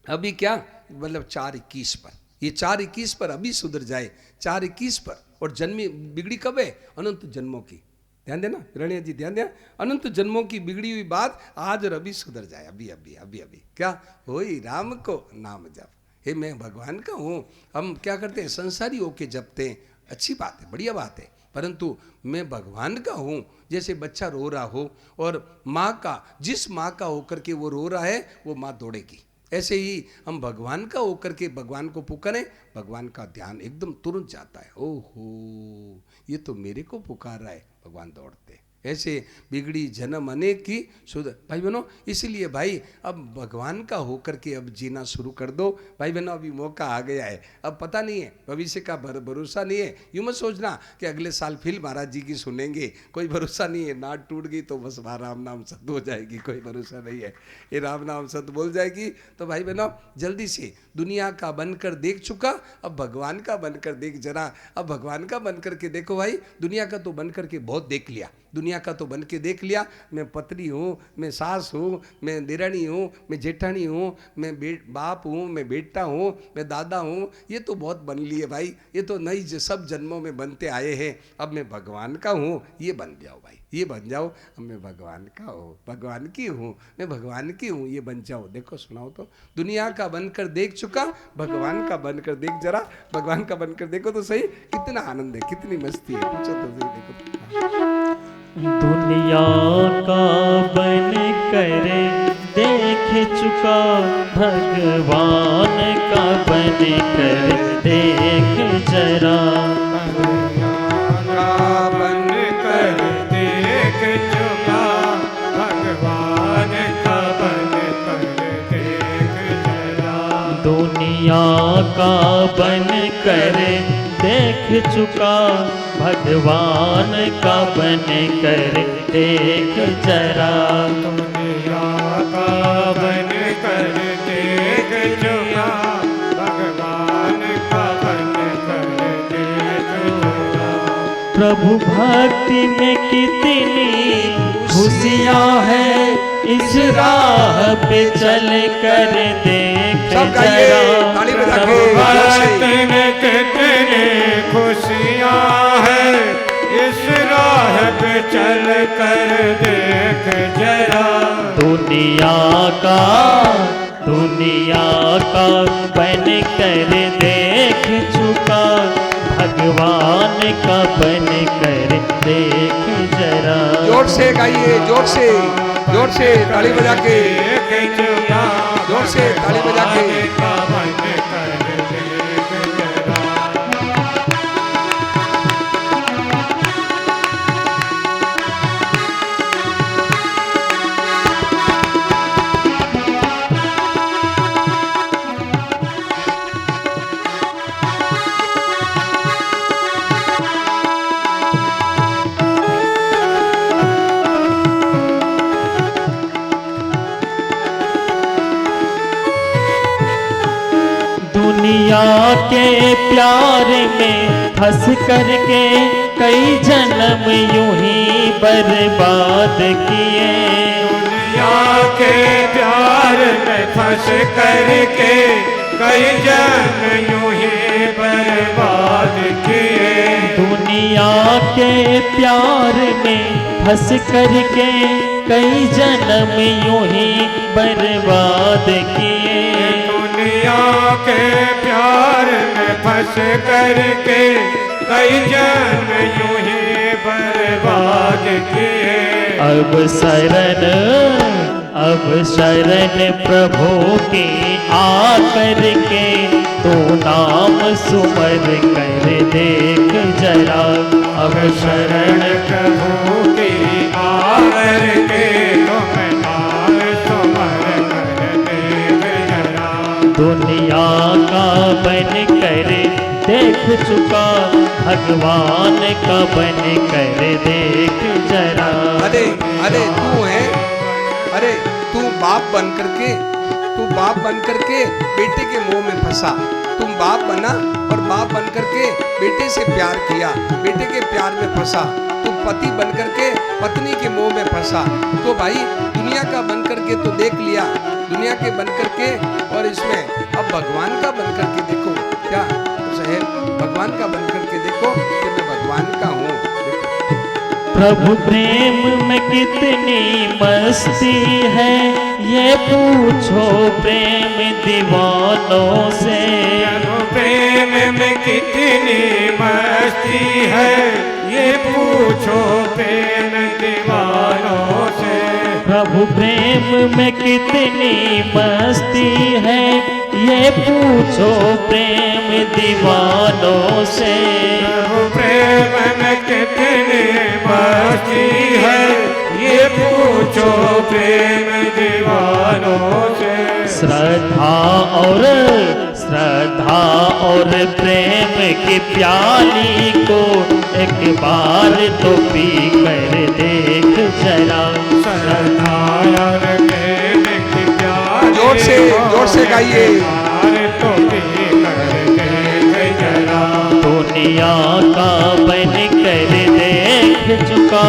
अभी क्या मतलब 4:21 पर, ये 4:21 पर अभी सुधर जाए, 4:21 पर। और जन्मी बिगड़ी कब है, अनंत जन्मों की। ध्यान देना हिरण्य जी, ध्यान देना, अनंत जन्मों की बिगड़ी हुई बात आज और अभी सुधर जाए, अभी अभी अभी अभी। क्या होई राम को नाम जप, हे मैं भगवान का हूँ। हम क्या करते हैं, संसारी होके जपते हैं, अच्छी बात है, बढ़िया बात है, परंतु मैं भगवान का हूँ। जैसे बच्चा रो रहा हो और माँ का, जिस माँ का होकर के वो रो रहा है वो माँ दौड़ेगी, ऐसे ही हम भगवान का होकर के भगवान को पुकारें, भगवान का ध्यान एकदम तुरंत जाता है। ओहो ये तो मेरे को पुकार रहा है, भगवान दौड़ते। ऐसे बिगड़ी जन्म अनेक की शुद्ध। भाई बहनों, इसलिए भाई अब भगवान का होकर के अब जीना शुरू कर दो। भाई बहनों, अभी मौका आ गया है, अब पता नहीं है, भविष्य का भरोसा नहीं है। यूँ मत सोचना कि अगले साल फिर महाराज जी की सुनेंगे, कोई भरोसा नहीं है। नाट टूट गई तो बस राम नाम सत्य हो जाएगी, कोई भरोसा नहीं है। ये राम नाम सत्य बोल जाएगी तो भाई बहनों जल्दी से दुनिया का बनकर देख चुका, अब भगवान का बनकर देख जरा। अब भगवान का बनकर के देखो भाई, दुनिया का तो बनकर के बहुत देख लिया, दुनिया का तो बन के देख लिया। मैं पत्नी हूँ, मैं सास हूँ, मैं देरानी हूँ, मैं जेठानी हूँ, मैं बाप हूँ, मैं बेटा हूँ, मैं दादा हूँ, ये तो बहुत बन लिए भाई, ये तो नई सब जन्मों में बनते आए हैं। अब मैं भगवान का हूँ, ये बन जाओ भाई, ये बन जाओ। अब मैं भगवान का हूँ, भगवान की हूँ, मैं भगवान की हूँ, ये बन जाओ। देखो सुनाओ तो, दुनिया का बनकर देख चुका, भगवान का बनकर देख जरा, भगवान का बनकर देखो तो सही, कितना आनंद है, कितनी मस्ती है, पूछो तो सही। देखो दुनिया का बन कर देख चुका, भगवान का बन कर देख जरा। दुनिया का बन कर देख चुका, भगवान का बन कर देख जरा। दुनिया का बन कर देख चुका, भगवान का बन कर देख जरा। दुनिया का बन कर देख चुका, भगवान का बन कर देख चुका। प्रभु भक्ति में कितनी खुशियाँ है, इस राह पे चल कर देख जरा। प्रभु भक्ति में कितनी खुशियाँ है, इस राह पे चल कर देख जरा। दुनिया का बन कर देख चुका, भगवान का बन कर देख जरा। जोर से गाइए, जोर से, जोर से ताली बजा के, देख चुका, जोर से ताली बजा के। का बन कर देख जरा। दुनिया के प्यार में फंस करके कई जन्म यूं ही बर्बाद किए। दुनिया के प्यार में फंस करके कई जन्म यूं ही बर्बाद किए। दुनिया के प्यार में फंस करके कई जन्म यूं ही बर्बाद किए। दुनिया के प्यार में फंस करके कई जन्म यूं ही बर्बाद किए। अब शरण प्रभु की आकर के तू नाम सुमर कर देख जरा। अब शरण प्रभु की आकर के तुम नाम सुमर कर देख जरा। दुनिया का बन कर देख चुका, भगवान का बन कर देख जरा। अरे अरे तू है, अरे तू बाप बन करके बेटे के मुंह में फंसा। तुम बाप बना और बाप बन करके बेटे से प्यार किया, बेटे के प्यार में फंसा। तू पति बन करके पत्नी के मुंह में फंसा। तो भाई दुनिया का बन करके तो देख लिया, दुनिया के बन करके, और इसमें अब भगवान का बन करके देखो। क्या सहेल, भगवान का बन करके देखो कि मैं भगवान का हूँ। प्रभु प्रेम में कितनी मस्ती है, ये पूछो प्रेम दीवानों से। प्रभु प्रेम में कितनी मस्ती है, ये पूछो प्रेम दीवानों से। प्रभु प्रेम में कितनी मस्ती है, ये ये पूछो प्रेम दीवानों से। प्रभु प्रेम में कितनी मस्ती है, ये पूछो प्रेम दीवानों से। श्रद्धा और प्रेम की प्याली को एक बार तो पी कर देख जरा। श्रद्धा और प्रेम की प्याली जोर से गाइए। तो पी कर देख जरा। दुनिया का बन कर देख चुका,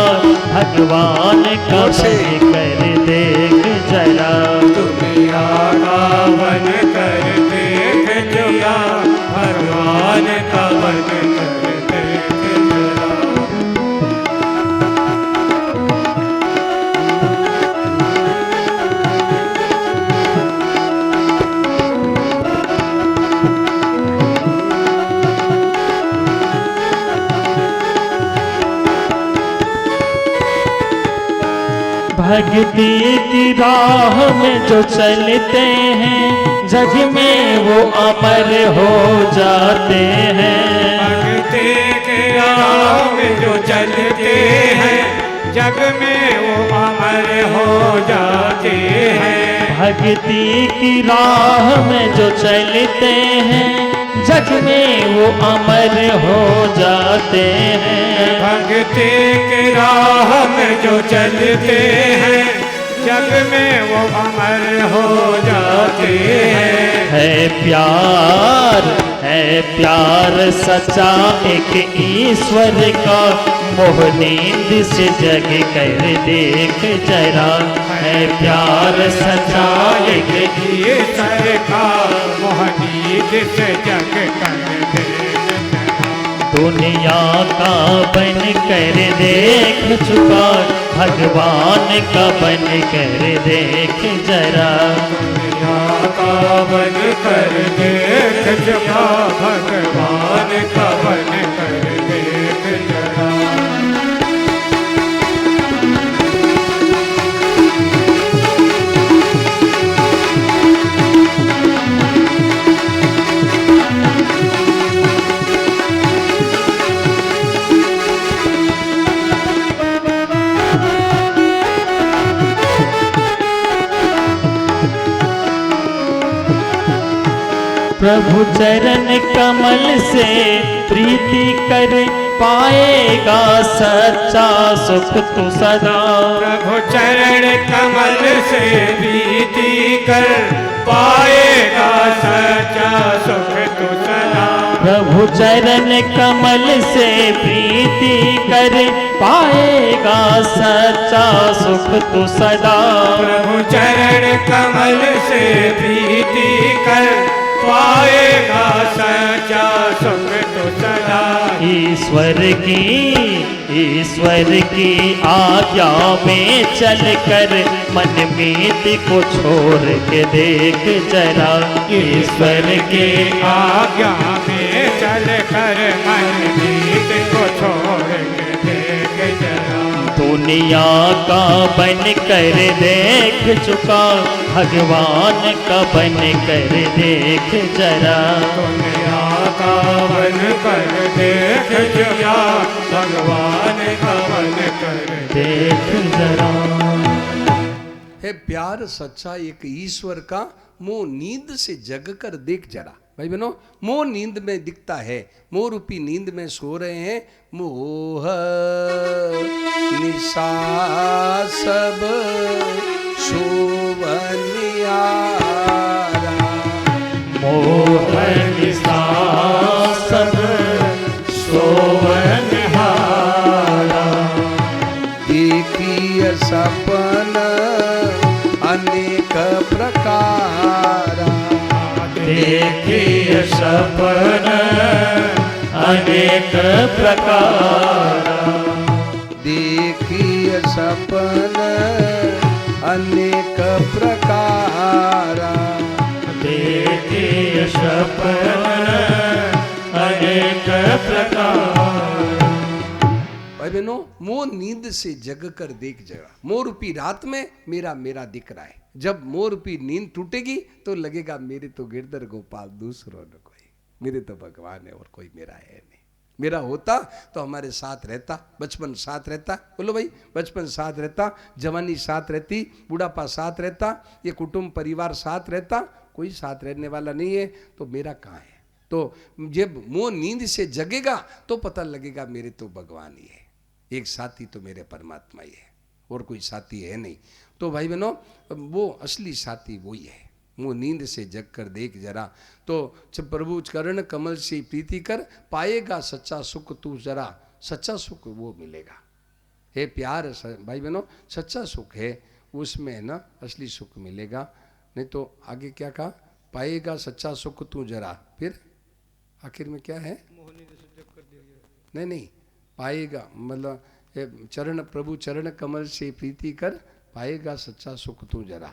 भगवान का बन कर देख जरा। दुनिया का बन कर देख जरा, भगवान का बन कर देख जरा। भक्ति की राह में जो चलते हैं, जग में वो अमर हो जाते हैं। भक्ति के राह में जो चलते हैं, जग में वो अमर हो जाते हैं। भक्ति की राह में जो चलते हैं, जग में वो अमर हो जाते हैं। भक्ति के राह में जो चलते हैं, जग में वो अमर हो जाते हैं। है प्यार सच्चा एक ईश्वर का, मोह नींद से जग कर देख जरा। है प्यार सच्चा एक ईश्वर का, मोह नींद से जग कर देख जरा। दुनिया का बन कर देख चुका, भगवान का बन कर देख जरा। दुनिया का बन कर देख चुका, भगवान का बन कर देख जरा। प्रभु चरण कमल से प्रीति कर, पाएगा सच्चा सुख तू सदा। प्रभु चरण कमल से प्रीति कर, पाएगा सच्चा सुख तू सदा। प्रभु चरण कमल से प्रीति कर, पाएगा सच्चा सुख तू सदा। प्रभु चरण कमल से प्रीति कर, पाएगा सच्चा सुख तू सदा। ईश्वर की आज्ञा में चलकर, मन मीत को छोड़ के देख जरा। ईश्वर की आज्ञा में चलकर, मन मीत को छोड़ के देख जरा। दुनिया का बन कर देख चुका, भगवान का बन कर देख जरा। दुनिया का बन कर देख जरा, भगवान का बन कर देख जरा। है प्यार सच्चा एक ईश्वर का, मोह नींद से जग कर देख जरा। भाई बहनों, मोह नींद में दिखता है, मोह रूपी नींद में सो रहे हैं। मोह निशा सब शोभनियारा, मोह निशा सब शोभन हारा। देखिए सपन अनेक प्रकारा, देखिए सपन अनेक प्रकार। देखिए सपन अनेक प्रकारा, देखिए सपन अनेक प्रकार। भाई बहनों, मोह नींद से जग कर देख जरा, मोह रूपी रात में मेरा मेरा दिख रहा है। जब मोह रूपी नींद टूटेगी तो लगेगा मेरे तो गिरधर गोपाल दूसरों न कोई, मेरे तो भगवान है और कोई मेरा है नहीं। मेरा होता तो हमारे साथ रहता, बचपन साथ रहता, बोलो भाई, बचपन साथ रहता, जवानी साथ रहती, बुढ़ापा साथ रहता, ये कुटुंब परिवार साथ रहता, कोई साथ रहने वाला नहीं है, तो मेरा कहाँ है। तो जब मोह नींद से जगेगा तो पता लगेगा मेरे तो भगवान ही है, एक साथी तो मेरे परमात्मा ही है और कोई साथी है नहीं। तो भाई बहनों, वो असली साथी वही है। मुँह नींद से जग कर देख जरा, तो जब प्रभु चरण कमल से प्रीति कर, पाएगा सच्चा सुख तू जरा, सच्चा सुख वो मिलेगा। हे प्यार भाई बहनों, सच्चा सुख है उसमें है ना, असली सुख मिलेगा। नहीं तो आगे क्या कहा, पाएगा सच्चा सुख तू जरा, फिर आखिर में क्या है, नहीं नहीं, पाएगा मतलब चरण प्रभु चरण कमल से प्रीति कर, पाएगा सच्चा सुख तू जरा।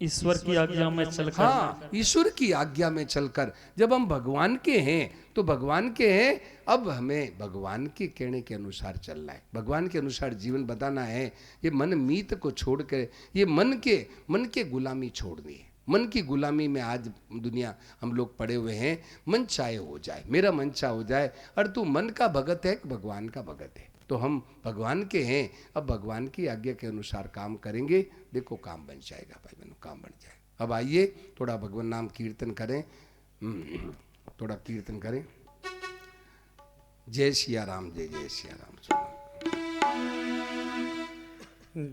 ईश्वर की आज्ञा में चलकर, हाँ, ईश्वर की आज्ञा में चलकर, जब हम भगवान के हैं तो भगवान के हैं, अब हमें भगवान के कहने के अनुसार चलना है, भगवान के अनुसार जीवन बताना है। ये मन मीत को छोड़ कर, ये मन के गुलामी छोड़नी है। मन की गुलामी में आज दुनिया हम लोग पड़े हुए हैं। मन चाहे हो जाए, मेरा मन चाहे हो जाए, और तू मन का भगत है कि भगवान का भगत है। तो हम भगवान के हैं, अब भगवान की आज्ञा के अनुसार काम करेंगे, देखो काम बन जाएगा भाई बहनों, काम बन जाएगा। अब आइए थोड़ा भगवान नाम कीर्तन करें, थोड़ा कीर्तन करें। जय सिया राम, जय जय सिया राम।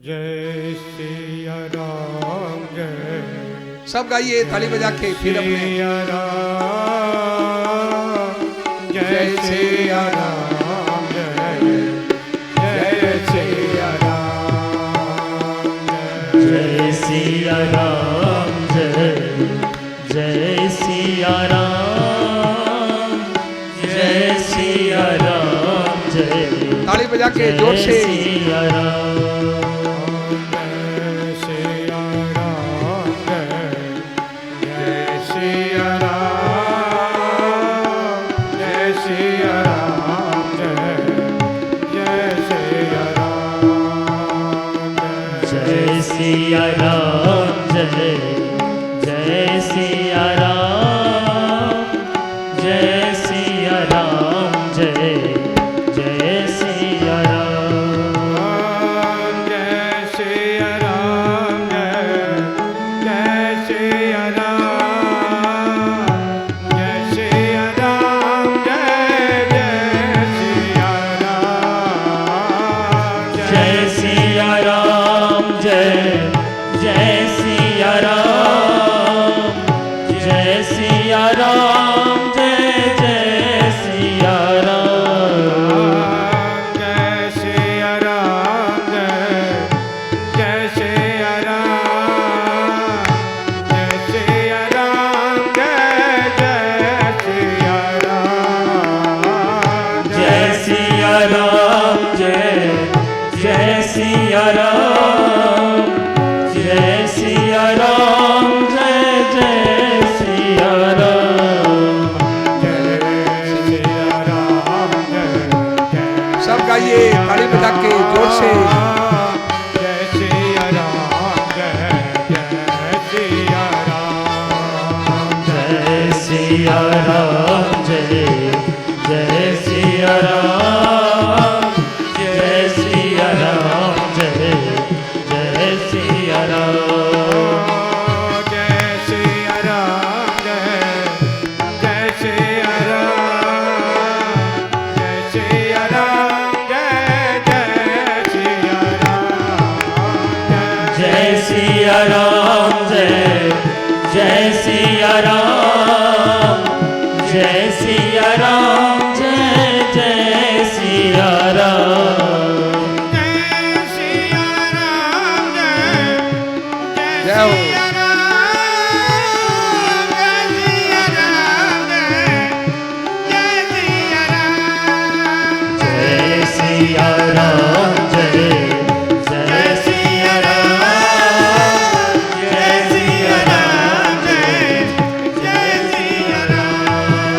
जय सिया राम, जय सब गाइए ताली बजा के, फिर अपने सिया राम, जय सिया राम, जय सिया राम, जय सिया राम, जय सिया राम, जय सिया राम, जय ताली बजा के जोर से। सिया राम, सिया राम, जय जय सिया राम, जय सिया राम, जय जय सिया राम, जय सिया राम, जय सिया राम, जय सिया राम, जय सिया राम, जय सिया राम, जय जय सिया राम, जय सिया राम, जय जय सिया राम, जय सिया राम, जय सिया राम, जय सिया राम, जय सिया राम, जय सिया राम, जय सिया राम, जय जय सिया राम, सब गाइए ताली बजा के जोर से। जय सिया राम, जय सिया राम, जय सिया राम, जय जय सिया राम, जय सिया राम, जय जय सिया राम, जय सिया राम, जय सिया राम, जय सिया राम, जय सिया राम, जय सिया राम, जय सिया राम, जय जय सिया राम, जय सिया राम, जय हो। जय सिया राम, जय जय सिया राम, जय सिया राम, जय जय सिया राम,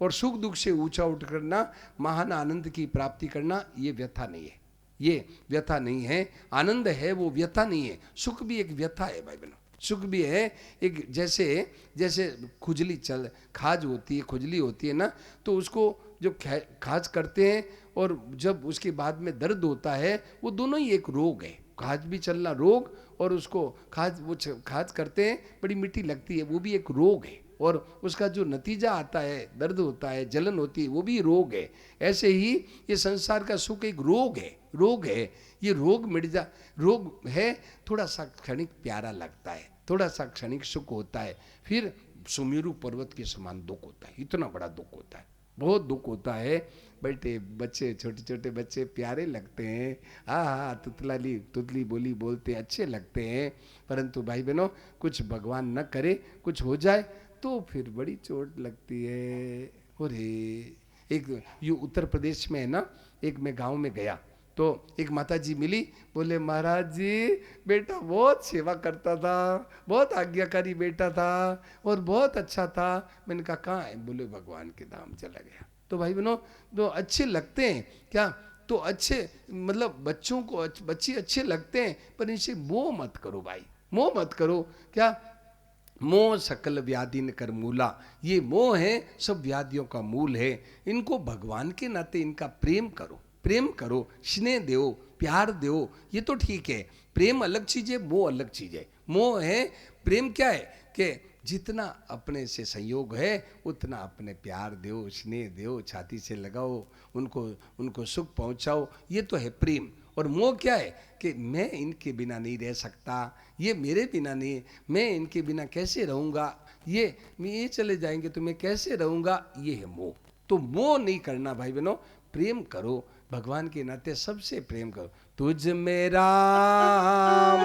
और सुख दुख से ऊंचा उठ करना, महान आनंद की प्राप्ति करना, ये व्यथा नहीं है, ये व्यथा नहीं है। आनंद है वो व्यथा नहीं है। सुख भी एक व्यथा है भाई बहनों, सुख भी है एक, जैसे जैसे खुजली चल खाज होती है, खुजली होती है ना, तो उसको जो खाज करते हैं और जब उसके बाद में दर्द होता है, वो दोनों ही एक रोग है। खाज भी चलना रोग, और उसको खाज करते हैं, बड़ी मीठी लगती है, वो भी एक रोग है। और उसका जो नतीजा आता है, दर्द होता है, जलन होती है, वो भी रोग है। ऐसे ही ये संसार का सुख एक रोग है, रोग है। ये रोग रोग है, थोड़ा सा क्षणिक प्यारा लगता है, थोड़ा सा क्षणिक सुख होता है, फिर सुमेरु पर्वत के समान दुख होता है, इतना बड़ा दुख होता है, बहुत दुख होता है। बेटे बच्चे, छोटे छोटे बच्चे प्यारे लगते हैं, हाँ तुतली बोली बोलते अच्छे लगते हैं, परंतु भाई बहनों कुछ भगवान न करे, कुछ हो जाए तो फिर बड़ी चोट लगती है। और एक ये उत्तर प्रदेश में है ना, एक मैं गांव में गया तो एक माता जी मिली, बोले महाराज जी बेटा बहुत सेवा करता था, बहुत आज्ञाकारी बेटा था और बहुत अच्छा था। मैंने कहा कहाँ है? बोले भगवान के धाम चला गया। तो भाई बहनों तो अच्छे लगते हैं क्या? तो अच्छे मतलब बच्चों को बच्चे अच्छे लगते हैं, पर इनसे मोह मत करो भाई, मोह मत करो। क्या? मोह सकल व्याधि न कर मूला, ये मोह है सब व्याधियों का मूल है। इनको भगवान के नाते इनका प्रेम करो, प्रेम करो, स्नेह दो, प्यार दो, ये तो ठीक है। प्रेम अलग चीज है, मोह अलग चीज है। मोह है, प्रेम क्या है कि जितना अपने से संयोग है उतना अपने प्यार दो, स्नेह दो, छाती से लगाओ, उनको सुख पहुंचाओ, ये तो है प्रेम। और मोह क्या है कि मैं इनके बिना नहीं रह सकता, ये मेरे बिना नहीं, मैं इनके बिना कैसे रहूँगा, ये चले जाएंगे तो मैं कैसे रहूँगा, ये है मोह। तो मोह नहीं करना भाई बहनों, प्रेम करो, भगवान के नाते सबसे प्रेम करो। तुझ में राम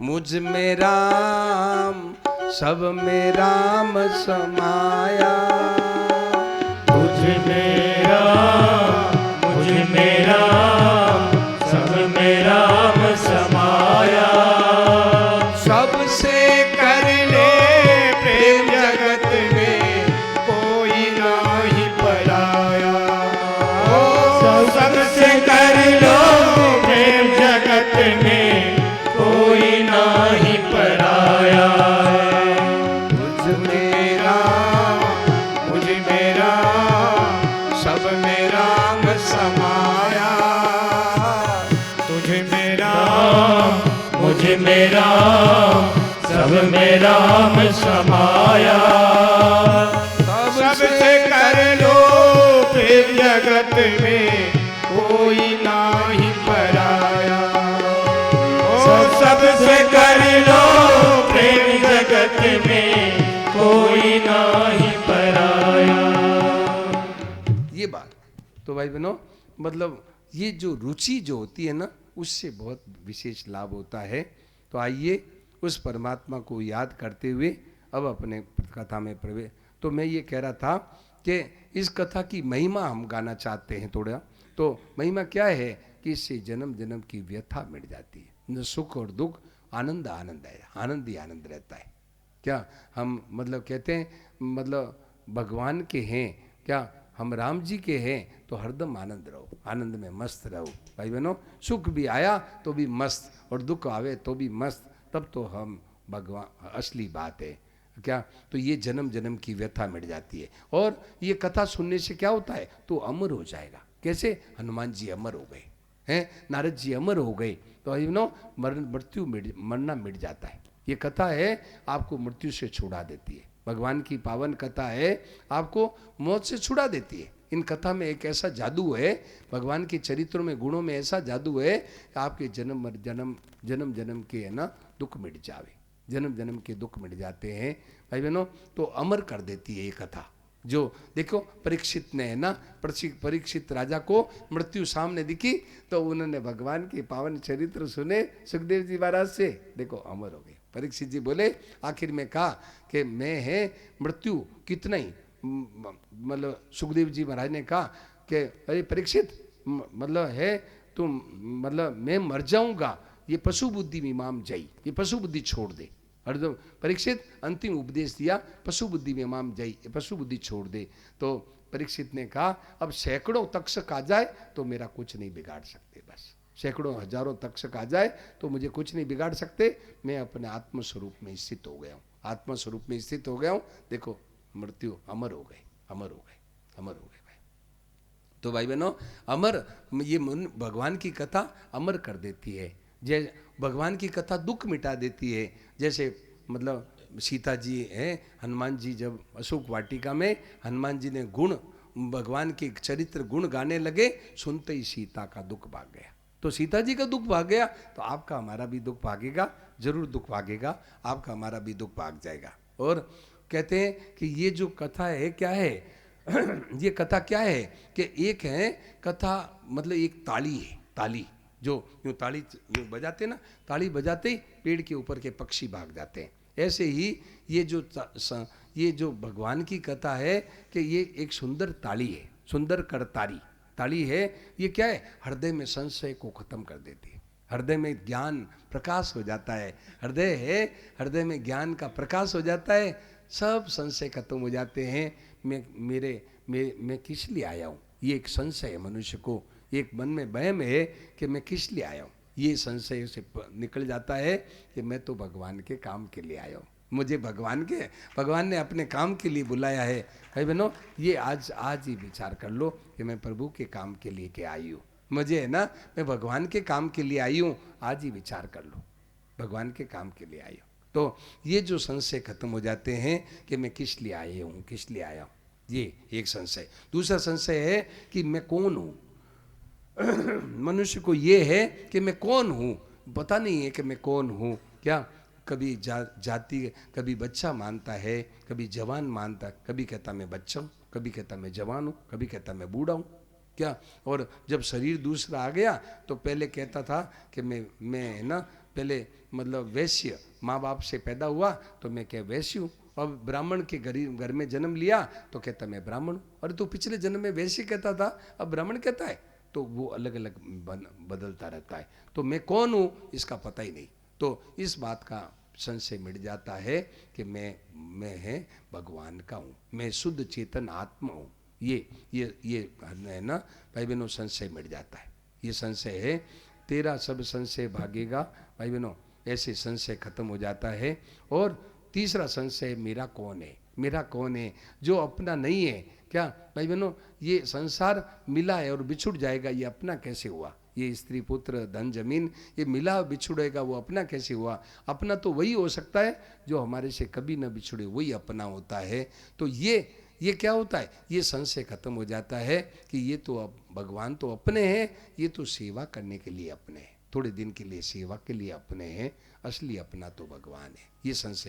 मुझ में राम सब में राम समाया, तुझ में राम मुझ में राम सब में राम समाया। सबसे कर ले प्रेम जगत में कोई नाही पराया। सबसे कर लो प्रेम जगत में कोई नाही पराया। तुझ में राम मुझ में राम सब में राम समाया। तुझ में राम मुझ में राम सब में राम समाया। सबसे कर लो प्रेम जगत में कोई नाही पराया। सबसे कर लो प्रेम जगत में कोई नाही पराया। ये बात तो भाई बहनों मतलब ये जो रुचि जो होती है ना, उससे बहुत विशेष लाभ होता है। तो आइए उस परमात्मा को याद करते हुए अब अपने कथा में प्रवेश। तो मैं ये कह रहा था कि इस कथा की महिमा हम गाना चाहते हैं थोड़ा। तो महिमा क्या है कि इससे जन्म जन्म की व्यथा मिट जाती है, न सुख और दुख, आनंद आनंद है, आनंद ही आनंद रहता है। क्या हम मतलब कहते हैं मतलब भगवान के हैं क्या, हम राम जी के हैं तो हरदम आनंद रहो, आनंद में मस्त रहो भाई बहनों। सुख भी आया तो भी मस्त, और दुख आवे तो भी मस्त, तब तो हम भगवान असली बात है क्या। तो ये जन्म जन्म की व्यथा मिट जाती है। और ये कथा सुनने से क्या होता है, तो अमर हो जाएगा। कैसे? हनुमान जी अमर हो गए हैं, नारद जी अमर हो गए, तो यू नो मृत्यु मरना मिट जाता है। ये कथा है आपको मृत्यु से छुड़ा देती है, भगवान की पावन कथा है, आपको मौत से छुड़ा देती है। इन कथा में एक ऐसा जादू है, भगवान के चरित्रों में गुणों में ऐसा जादू है कि आपके जन्म जन्म के है ना दुख मिट जावे, जन्म जन्म के दुख मिट जाते हैं भाई बहनों। तो अमर कर देती है ये कथा। जो देखो परीक्षित ने है ना, परीक्षित राजा को मृत्यु सामने दिखी तो उन्होंने भगवान के पावन चरित्र सुने सुखदेव जी महाराज से, देखो अमर हो गए। परीक्षित जी बोले आखिर में कहा कि मैं है मृत्यु कितना ही, मतलब सुखदेव जी महाराज ने कहा कि अरे परीक्षित मतलब है तुम मतलब मैं मर जाऊंगा, ये पशु बुद्धि में इमाम जाई, ये पशु बुद्धि छोड़ दे। परीक्षित अंतिम उपदेश दिया, पशु बुद्धि में इमाम जाई, ये पशु बुद्धि छोड़ दे। तो परीक्षित ने कहा अब सैकड़ों तक्षक आ जाए तो मेरा कुछ नहीं बिगाड़ सकते, बस सैकड़ों हजारों तक्षक आ जाए तो मुझे कुछ नहीं बिगाड़ सकते, मैं अपने आत्मस्वरूप में स्थित हो गया हूँ, आत्मस्वरूप में स्थित हो गया हूँ। देखो मृत्यु अमर हो गई, अमर हो गई, अमर हो गई भाई। तो भाई बहनों अमर, ये भगवान की कथा अमर कर देती है। जय भगवान की कथा दुख मिटा देती है। जैसे मतलब सीता जी हैं, हनुमान जी जब अशोक वाटिका में हनुमान जी ने गुण, भगवान के चरित्र गुण गाने लगे, सुनते ही सीता का दुख भाग गया। तो सीता जी का दुख भाग गया तो आपका हमारा भी दुख भागेगा, जरूर दुख भागेगा, आपका हमारा भी दुख भाग जाएगा। और कहते हैं कि ये जो कथा है क्या है ये कथा क्या है कि एक है कथा, मतलब एक ताली है, ताली जो यूँ ताली यूँ बजाते ना, ताली बजाते ही पेड़ के ऊपर के पक्षी भाग जाते हैं। ऐसे ही ये जो भगवान की कथा है कि ये एक सुंदर ताली है, सुंदर करतारी ताली है। ये क्या है, हृदय में संशय को खत्म कर देती है, हृदय में ज्ञान प्रकाश हो जाता है। हृदय है, हृदय में ज्ञान का प्रकाश हो जाता है, सब संशय खत्म हो जाते हैं। मैं किस लिए आया हूँ, ये एक संशय है मनुष्य को, एक मन में वहम है कि मैं किस लिए आया हूँ। ये संशय से निकल जाता है कि मैं तो भगवान के काम के लिए आया हूँ, मुझे भगवान ने अपने काम के लिए बुलाया है। भाई बहनों ये आज ही विचार कर लो कि मैं प्रभु के काम के लिए के आई हूँ, मुझे है ना, मैं भगवान के काम के लिए आई हूँ। आज ही विचार कर लो, भगवान के काम के लिए आई हूँ। तो ये जो संशय खत्म हो जाते हैं कि मैं किस लिए आया हूँ, किस लिए आया हूँ, ये एक संशय। दूसरा संशय है कि मैं कौन हूँ। मनुष्य को ये है कि मैं कौन हूँ, पता नहीं है कि मैं कौन हूँ। क्या कभी जाति, कभी बच्चा मानता है, कभी जवान मानता, कभी कहता मैं बच्चा हूँ, कभी कहता मैं जवान हूँ, कभी कहता मैं बूढ़ा हूँ। क्या, और जब शरीर दूसरा आ गया तो पहले कहता था कि मैं ना, पहले मतलब वैश्य माँ बाप से पैदा हुआ तो मैं क्या वैश्य हूँ। अब ब्राह्मण के घर में जन्म लिया तो कहता मैं ब्राह्मण हूँ। अरे तो पिछले जन्म में वैश्य कहता था, अब ब्राह्मण कहता है। तो वो अलग अलग बदलता रहता है। तो मैं कौन हूँ इसका पता ही नहीं। तो इस बात का संशय मिट जाता है कि मैं है भगवान का हूँ, मैं शुद्ध चेतन आत्मा हूँ। ये है ना भाई बहनों, संशय मिट जाता है। ये संशय है, तेरा सब संशय भागेगा। भाई बहनों ऐसे संशय खत्म हो जाता है। और तीसरा संशय मेरा कौन है, मेरा कौन है, जो अपना नहीं है। क्या भाई बहनों, ये संसार मिला है और बिछुड़ जाएगा, ये अपना कैसे हुआ। ये स्त्री पुत्र धन जमीन ये मिला बिछुड़ेगा, वो अपना कैसे हुआ। अपना तो वही हो सकता है जो हमारे से कभी न बिछुड़े, वही अपना होता है। तो ये क्या होता है, ये संशय खत्म हो जाता है कि ये तो अब भगवान तो अपने हैं, ये तो सेवा करने के लिए अपने हैं, थोड़े दिन के लिए सेवा के लिए अपने हैं, असली अपना तो भगवान है। ये संशय